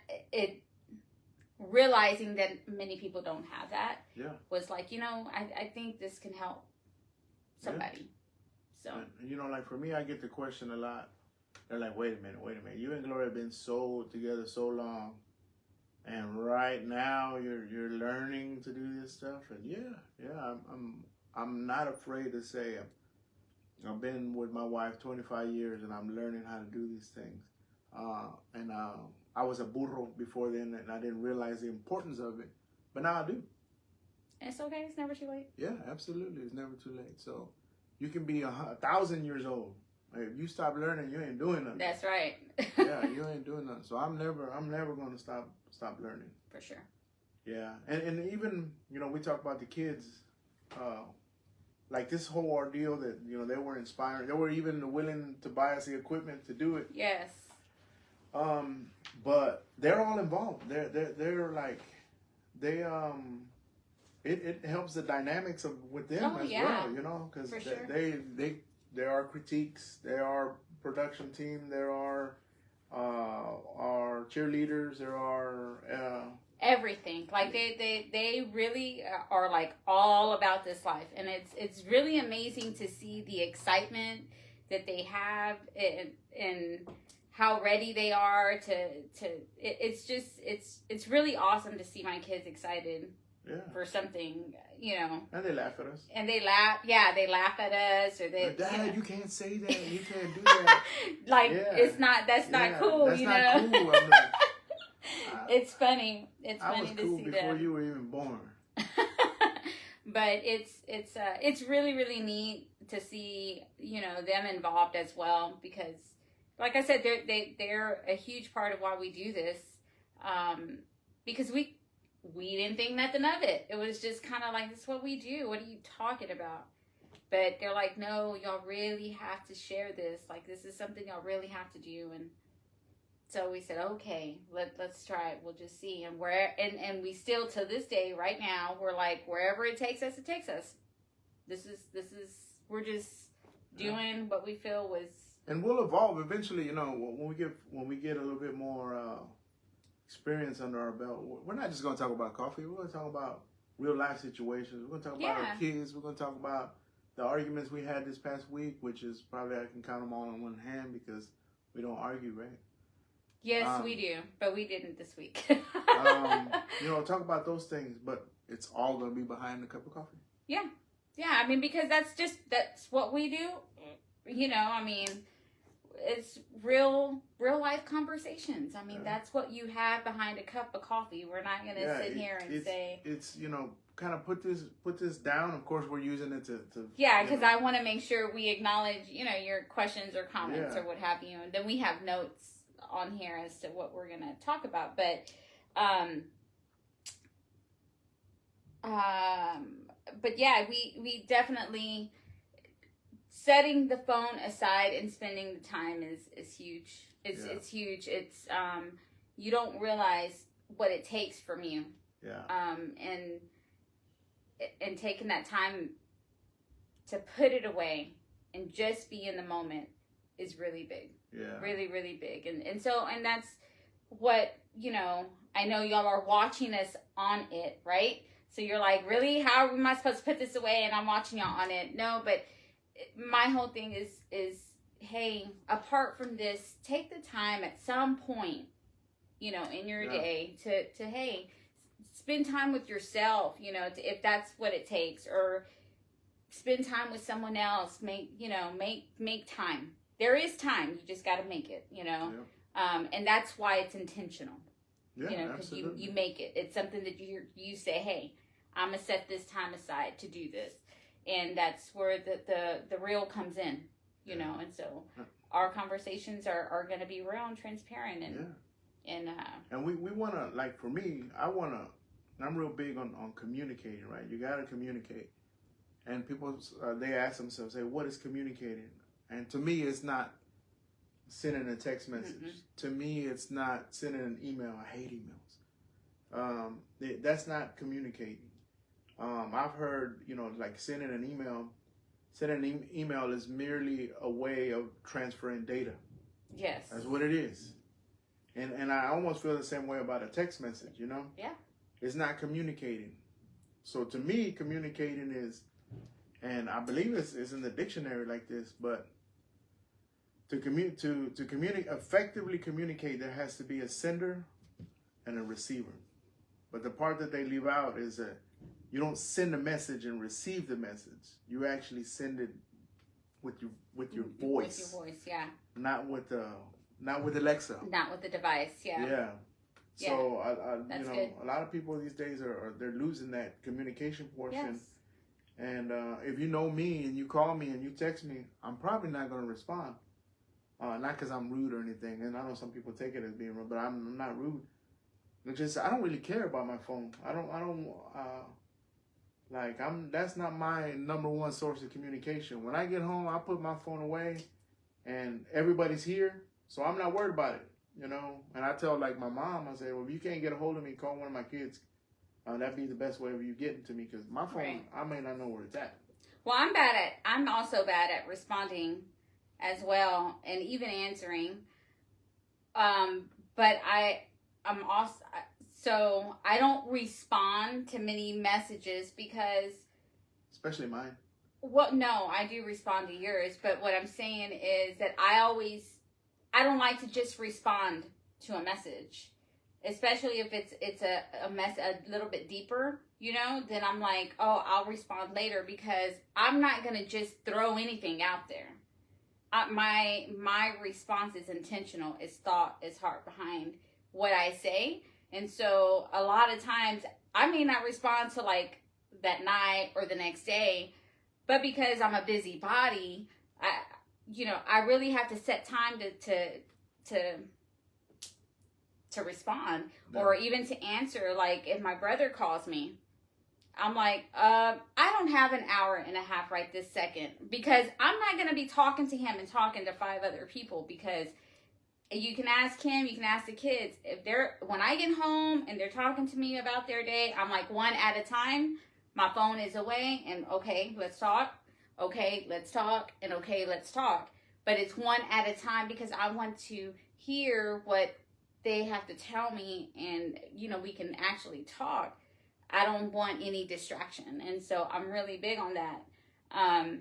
realizing that many people don't have that was like, I think this can help somebody. So, and, like for me, I get the question a lot. They're like, wait a minute. You and Gloria have been together so long, and right now you're learning to do this stuff. And I'm not afraid to say I've been with my wife 25 years, and I'm learning how to do these things. And I was a burro before then, and I didn't realize the importance of it, but now I do. It's okay. It's never too late. Yeah, absolutely. It's never too late. So you can be 1,000 years old. If you stop learning, you ain't doing nothing. That's right. Yeah, you ain't doing nothing. So I'm never going to stop learning. For sure. Yeah, and even we talk about the kids, like this whole ordeal that they were inspiring. They were even willing to buy us the equipment to do it. Yes. But they're all involved. They're like they it helps the dynamics of with them Oh, as yeah. well, you know, because For sure. there are critiques, there are production team, there are our cheerleaders, there are everything. Like they really are like all about this life, and it's really amazing to see the excitement that they have, and how ready they are it's just it's really awesome to see my kids excited for something, you know. And they laugh at us. And they laugh, yeah, they laugh at us, or they, Dad, you can't say that, you can't do that. Like, it's not, that's not cool, that's you not know. Cool. I'm like, it's funny. It's I funny was to cool see before them. you were even born. But it's really, really neat to see, you know, them involved as well, because like I said, they're a huge part of why we do this. Because we didn't think nothing of it. It was just kind of like, this is what we do. What are you talking about? But they're like, no, y'all really have to share this. Like, this is something y'all really have to do. And so we said, okay, let's try it. We'll just see. And and we still, to this day, right now, we're like, wherever it takes us, it takes us. This is we're just doing what we feel was. And we'll evolve eventually. You know, when we get a little bit more experience under our belt, we're not just going to talk about coffee. We're going to talk about real life situations. We're going to talk about our kids. We're going to talk about the arguments we had this past week, which is probably, I can count them all on one hand because we don't argue, right? Yes, we do, but we didn't this week. You know, talk about those things, but it's all going to be behind a cup of coffee. Yeah. Yeah, I mean, because that's what we do. You know, I mean, it's real life conversations. I mean, that's what you have behind a cup of coffee. We're not going to sit here and say... It's, you know, kind of put this down. Of course, we're using it to yeah, because I want to make sure we acknowledge, you know, your questions or comments or what have you. And then we have notes on here as to what we're going to talk about. But yeah, we definitely... Setting the phone aside and spending the time is huge. It's huge. It's you don't realize what it takes from you. Yeah. And taking that time to put it away and just be in the moment is really big. Yeah. Really, really big. And that's what, you know, I know y'all are watching us on it, right? So you're like, really? How am I supposed to put this away? And I'm watching y'all on it. No, but my whole thing is, hey, apart from this, take the time at some point, you know, in your day to hey, spend time with yourself, you know, if that's what it takes, or spend time with someone else. Make time. There is time. You just got to make it, you know. Yeah. And that's why it's intentional. Yeah, you know, because you make it. It's something that you say, hey, I'm gonna set this time aside to do this. And that's where the real comes in, you know. And so our conversations are going to be real and transparent. And we want to, like, for me, I'm real big on communicating, right? You got to communicate. And people, they ask themselves, hey, what is communicating? And to me, it's not sending a text message. Mm-hmm. To me, it's not sending an email. I hate emails. That's not communicating. I've heard, you know, like sending an email is merely a way of transferring data. Yes. That's what it is. And I almost feel the same way about a text message, you know? Yeah. It's not communicating. So to me, communicating is, and I believe it's in the dictionary like this, but to effectively communicate, there has to be a sender and a receiver. But the part that they leave out is that you don't send a message and receive the message. You actually send it with your voice. With your voice, yeah. Not with Alexa. Not with the device, yeah. Yeah. So That's you know, good. a lot of people these days they're losing that communication portion. Yes. And if you know me and you call me and you text me, I'm probably not going to respond. Not because I'm rude or anything. And I know some people take it as being rude, but I'm not rude. It's just I don't really care about my phone. That's not my number one source of communication. When I get home, I put my phone away and everybody's here, so I'm not worried about it, you know? And I tell, like, my mom, I say, well, if you can't get a hold of me, call one of my kids. that'd be the best way of you getting to me because my phone, Right. I may not know where it's at. Well, I'm also bad at responding as well and even answering. But I'm also, so I don't respond to many messages because, Especially mine. well, no, I do respond to yours, but what I'm saying is that I don't like to just respond to a message, especially if it's a little bit deeper, then I'm like, oh, I'll respond later because I'm not going to just throw anything out there. My response is intentional. It's thought, it's heart behind what I say. And so a lot of times I may not respond to like that night or the next day, but because I'm a busy body, I really have to set time to respond or even to answer. Like if my brother calls me, I'm like, I don't have an hour and a half right this second because I'm not going to be talking to him and talking to 5 other people because you can ask him, you can ask the kids. When I get home and they're talking to me about their day, I'm like one at a time. My phone is away and okay, let's talk. Okay, let's talk. And okay, let's talk. But it's one at a time because I want to hear what they have to tell me and, we can actually talk. I don't want any distraction. And so I'm really big on that. I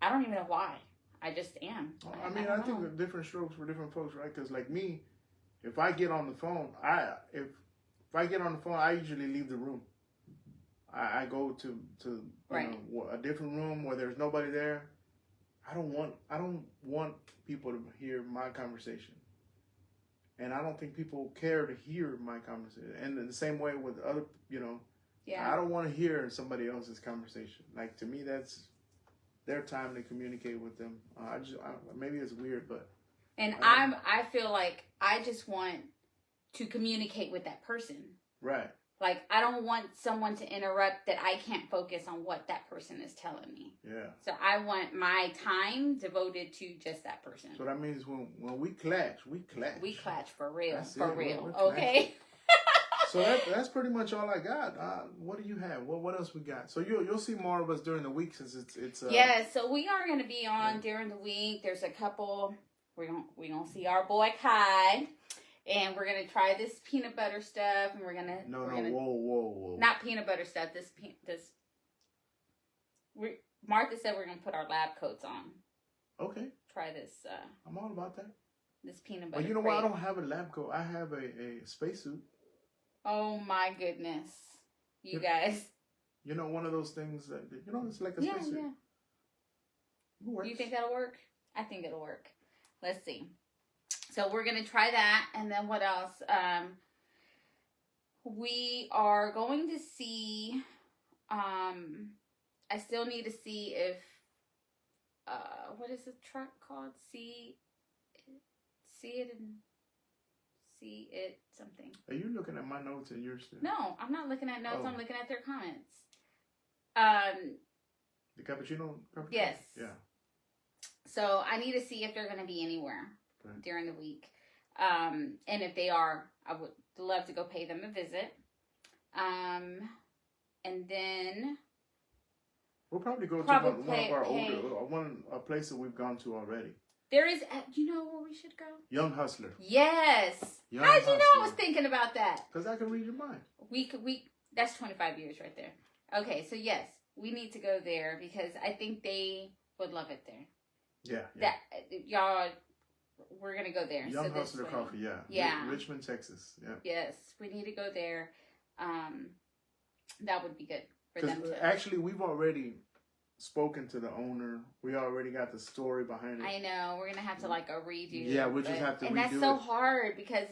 don't even know why. I just am. I think the different strokes for different folks, right? Because like me, if I get on the phone, if I get on the phone, I usually leave the room. I go to right. A different room where there's nobody there. I don't want people to hear my conversation. And I don't think people care to hear my conversation. And in the same way with other, Yeah. I don't want to hear somebody else's conversation. Like to me, that's their time to communicate with them. Maybe it's weird, but. And I feel like I just want to communicate with that person. Right. Like I don't want someone to interrupt that I can't focus on what that person is telling me. Yeah. So I want my time devoted to just that person. So that means when we Klatch. We Klatch for real. That's for it. real. We're Okay. So that's pretty much all I got. What do you have? What else we got? So you'll see more of us during the week since it's. Yeah. So we are going to be on during the week. There's a couple. We're gonna see our boy Kai. And we're going to try this peanut butter stuff. And we're going to... Whoa. Not peanut butter stuff. Martha said we're going to put our lab coats on. Okay. Try this. I'm all about that. This peanut butter. But you know what? I don't have a lab coat. I have a spacesuit. Oh my goodness. You guys. One of those things that, it's like a spacesuit. Yeah. Do you think that'll work? I think it'll work. Let's see. So we're going to try that. And then what else? We are going to see, I still need to see if, what is the truck called? See it something. Are you looking at my notes and yours too? No, I'm not looking at notes. I'm looking at their comments. The cappuccino? Yes. Yeah. So I need to see if they're going to be anywhere during the week. And if they are, I would love to go pay them a visit. And then we'll probably go to one of our older, a place that we've gone to already. There is, you know where we should go? Young Hustler. Yes. How'd you know I was thinking about that? Because I can read your mind. That's 25 years right there. Okay, so yes, we need to go there because I think they would love it there. Yeah. Y'all, we're going to go there. Young Hustler Coffee, yeah. Yeah. Richmond, Texas, yeah. Yes, we need to go there. That would be good for them to... Actually, we've already spoken to the owner. We already got the story behind it. I know. We're going to have to like a redo. Yeah, we just have to redo it. And that's so hard because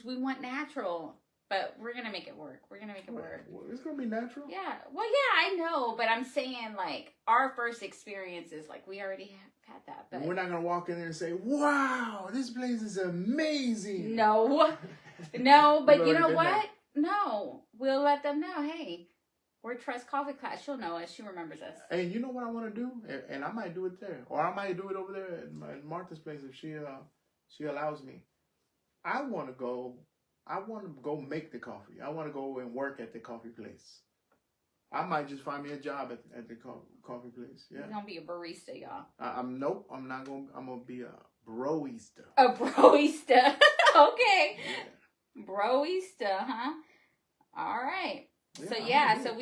we want natural. But we're going to make it work. We're going to make it work. Well, it's going to be natural. Yeah. Well, yeah, I know. But I'm saying, like, our first experience is, like, we already have had that. But we're not going to walk in there and say, wow, this place is amazing. No. No, but you know what? No. We'll let them know, hey, we're Trust Coffee Class. She'll know us. She remembers us. And you know what I want to do? And I might do it there. Or I might do it over there at Martha's place if she allows me. I want to go I want to go make the coffee. I want to go and work at the coffee place. I might just find me a job at the coffee place. Yeah. You're gonna be a barista, y'all. I'm nope. I'm not gonna. I'm gonna be a broista. A broista. Okay. Yeah. Broista, huh? All right. Yeah, So I'm yeah, gonna do so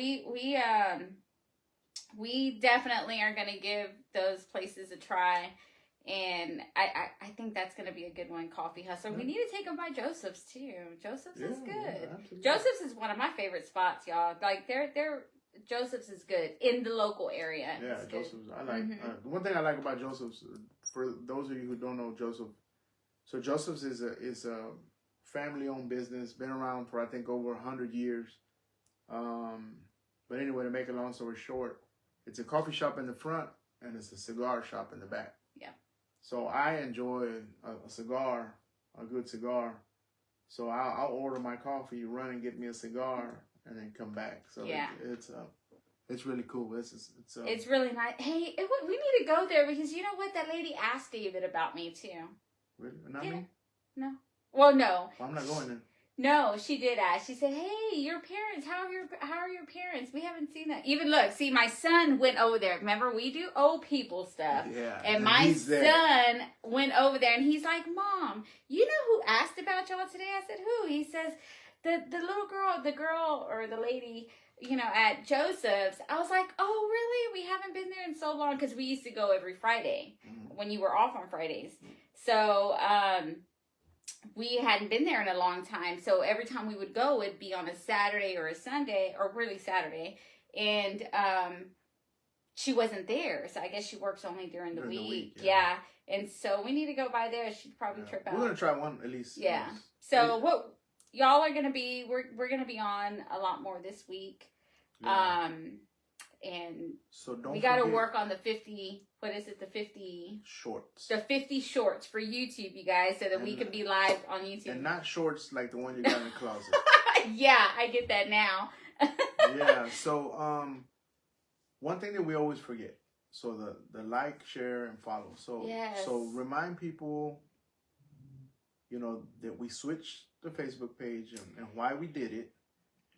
we definitely are gonna give those places a try. And I think that's going to be a good one, Coffee Hustler. Yeah. We need to take them by Joseph's, too. Joseph's is good. Yeah, absolutely. Joseph's is one of my favorite spots, y'all. Like, Joseph's is good in the local area. Yeah, it's good. Joseph's. I like, one thing I like about Joseph's, for those of you who don't know Joseph, so Joseph's is a family-owned business, been around for, I think, over 100 years. But anyway, to make a long story short, it's a coffee shop in the front, and it's a cigar shop in the back. Yeah. So I enjoy a cigar, a good cigar. So I'll order my coffee, run and get me a cigar, and then come back. So yeah, it's really cool. It's really nice. Hey, we need to go there because you know what? That lady asked David about me too. Really? Not me? No. Well, no. Well, I'm not going then. No, she did ask. She said, "Hey, your parents. How are your parents? We haven't seen that." Even look, see, my son went over there. Remember, we do old people stuff. Yeah. And my son went over there, and he's like, "Mom, you know who asked about y'all today?" I said, "Who?" He says, "The little girl, the girl or the lady, you know, at Joseph's." I was like, "Oh, really? We haven't been there in so long because we used to go every Friday when you were off on Fridays." So, we hadn't been there in a long time. So every time we would go, it'd be on a Saturday or a Sunday, or really Saturday. And she wasn't there. So I guess she works only during the week. Yeah. And so we need to go by there. She'd probably trip out. We're going to try one at least. Yeah. So what y'all are going to be, we're going to be on a lot more this week. Yeah. And so we got to work on the 50, what is it? The 50 shorts. The 50 shorts for YouTube, you guys, so that we can be live on YouTube. And not shorts like the one you got in the closet. Yeah, I get that now. Yeah. So, one thing that we always forget. So the like, share, and follow. So, so remind people, you know, that we switched the Facebook page and why we did it.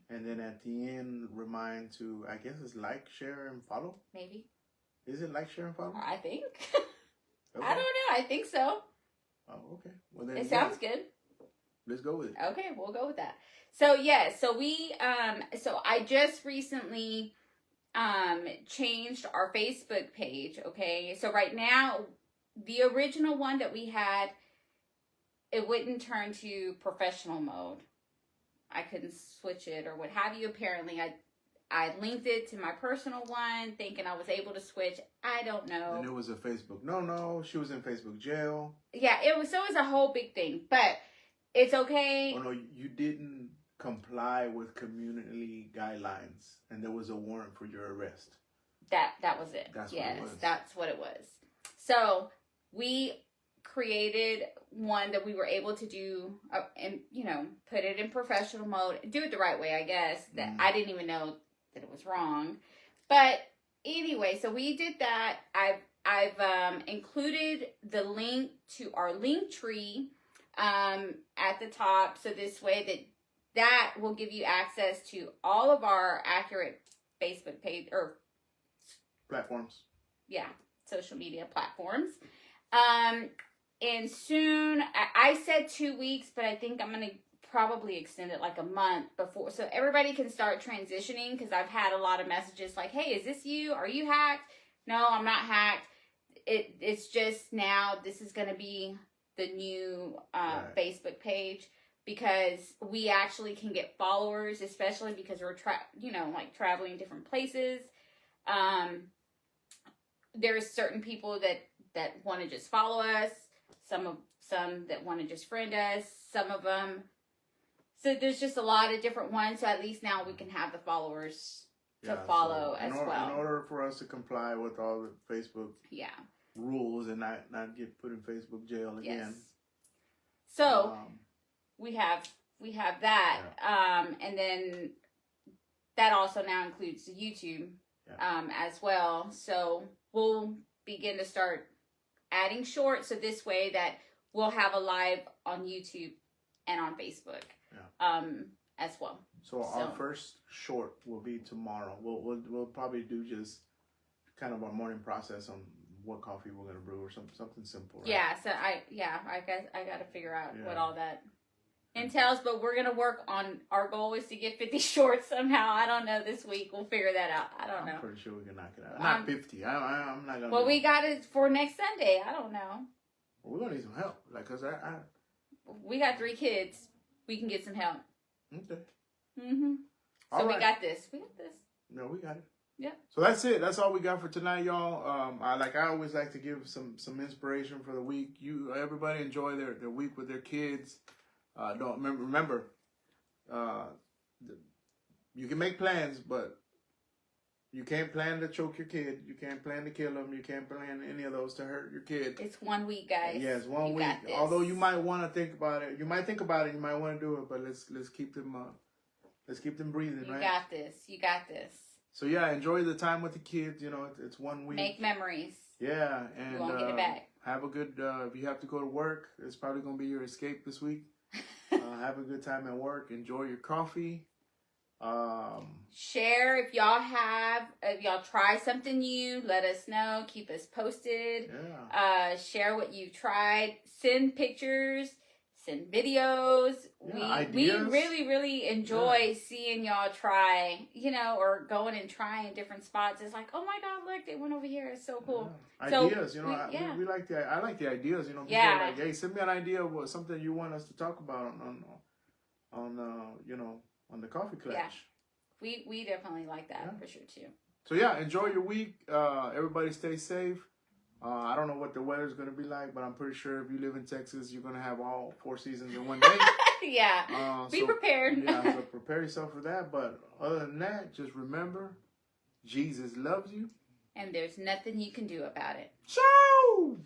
And then at the end, remind to, I guess it's like, share, and follow? Maybe. Is it like, share, and follow? I think. Okay. I don't know. I think so. Oh, okay. Well, then it sounds good. Let's go with it. Okay, we'll go with that. So, yeah. So, so I just recently changed our Facebook page, okay? So, right now, the original one that we had, it wouldn't turn to professional mode. I couldn't switch it or what have you. Apparently, I linked it to my personal one, thinking I was able to switch. I don't know. And it was a Facebook. No, she was in Facebook jail. Yeah, it was a whole big thing, but it's okay. Oh no, you didn't comply with community guidelines, and there was a warrant for your arrest. That was it. That's what it was. So we created one that we were able to do and, you know, put it in professional mode, do it the right way, I guess. That I didn't even know that it was wrong. But anyway, so we did that. I've included the link to our link tree at the top. So this way that will give you access to all of our accurate Facebook page or platforms. Yeah, social media platforms. And soon, I said 2 weeks, but I think I'm going to probably extend it like a month before. So everybody can start transitioning, because I've had a lot of messages like, hey, is this you? Are you hacked? No, I'm not hacked. It's just now this is going to be the new Facebook page, because we actually can get followers, especially because we're traveling different places. There's certain people that want to just follow us. Some that want to just friend us, some of them. So there's just a lot of different ones. So at least now we can have the followers to follow as well. In order for us to comply with all the Facebook rules and not get put in Facebook jail again. Yes. So we have that. Yeah. And then that also now includes YouTube as well. So we'll begin to start adding shorts, so this way that we'll have a live on YouTube and on Facebook as well. So our first short will be tomorrow. We'll probably do just kind of our morning process on what coffee we're gonna brew or something simple. Right? Yeah. So I guess I got to figure out what all that entails, but we're gonna work on. Our goal is to get 50 shorts somehow. I don't know. This week we'll figure that out. I don't know. I'm pretty sure we can knock it out. Not 50. I'm not gonna. Well, we got it for next Sunday. I don't know. We're gonna need some help, like, cause we got 3 kids. We can get some help. Okay. So all we right. got this. We got this. No, we got it. Yeah. So that's it. That's all we got for tonight, y'all. I always like to give some inspiration for the week. Everybody enjoy their week with their kids. Don't remember. You can make plans, but you can't plan to choke your kid. You can't plan to kill them. You can't plan any of those to hurt your kid. It's 1 week, guys. Yes, 1 week. Got this. Although you might want to think about it. You might think about it. You might want to do it, but let's keep them breathing. You right? got this. You got this. So yeah, enjoy the time with the kids. You know, it's 1 week. Make memories. Yeah, and You won't get it back. Have a good. If you have to go to work, it's probably gonna be your escape this week. Have a good time at work. Enjoy your coffee. Share if y'all try something new. Let us know. Keep us posted. Yeah. Share what you tried. Send pictures. Send videos. Yeah, we ideas. really enjoy seeing y'all try, or going and trying different spots. It's like, oh my God, look, they went over here. It's so cool. Yeah. Ideas, we like I like the ideas, people are like, hey, send me an idea of what something you want us to talk about on the coffee Klatch. Yeah. We definitely like that for sure too. So yeah, enjoy your week. Everybody stay safe. I don't know what the weather's going to be like, but I'm pretty sure if you live in Texas, you're going to have all 4 seasons in one day. Yeah. Be prepared. So prepare yourself for that. But other than that, just remember, Jesus loves you. And there's nothing you can do about it. Ciao!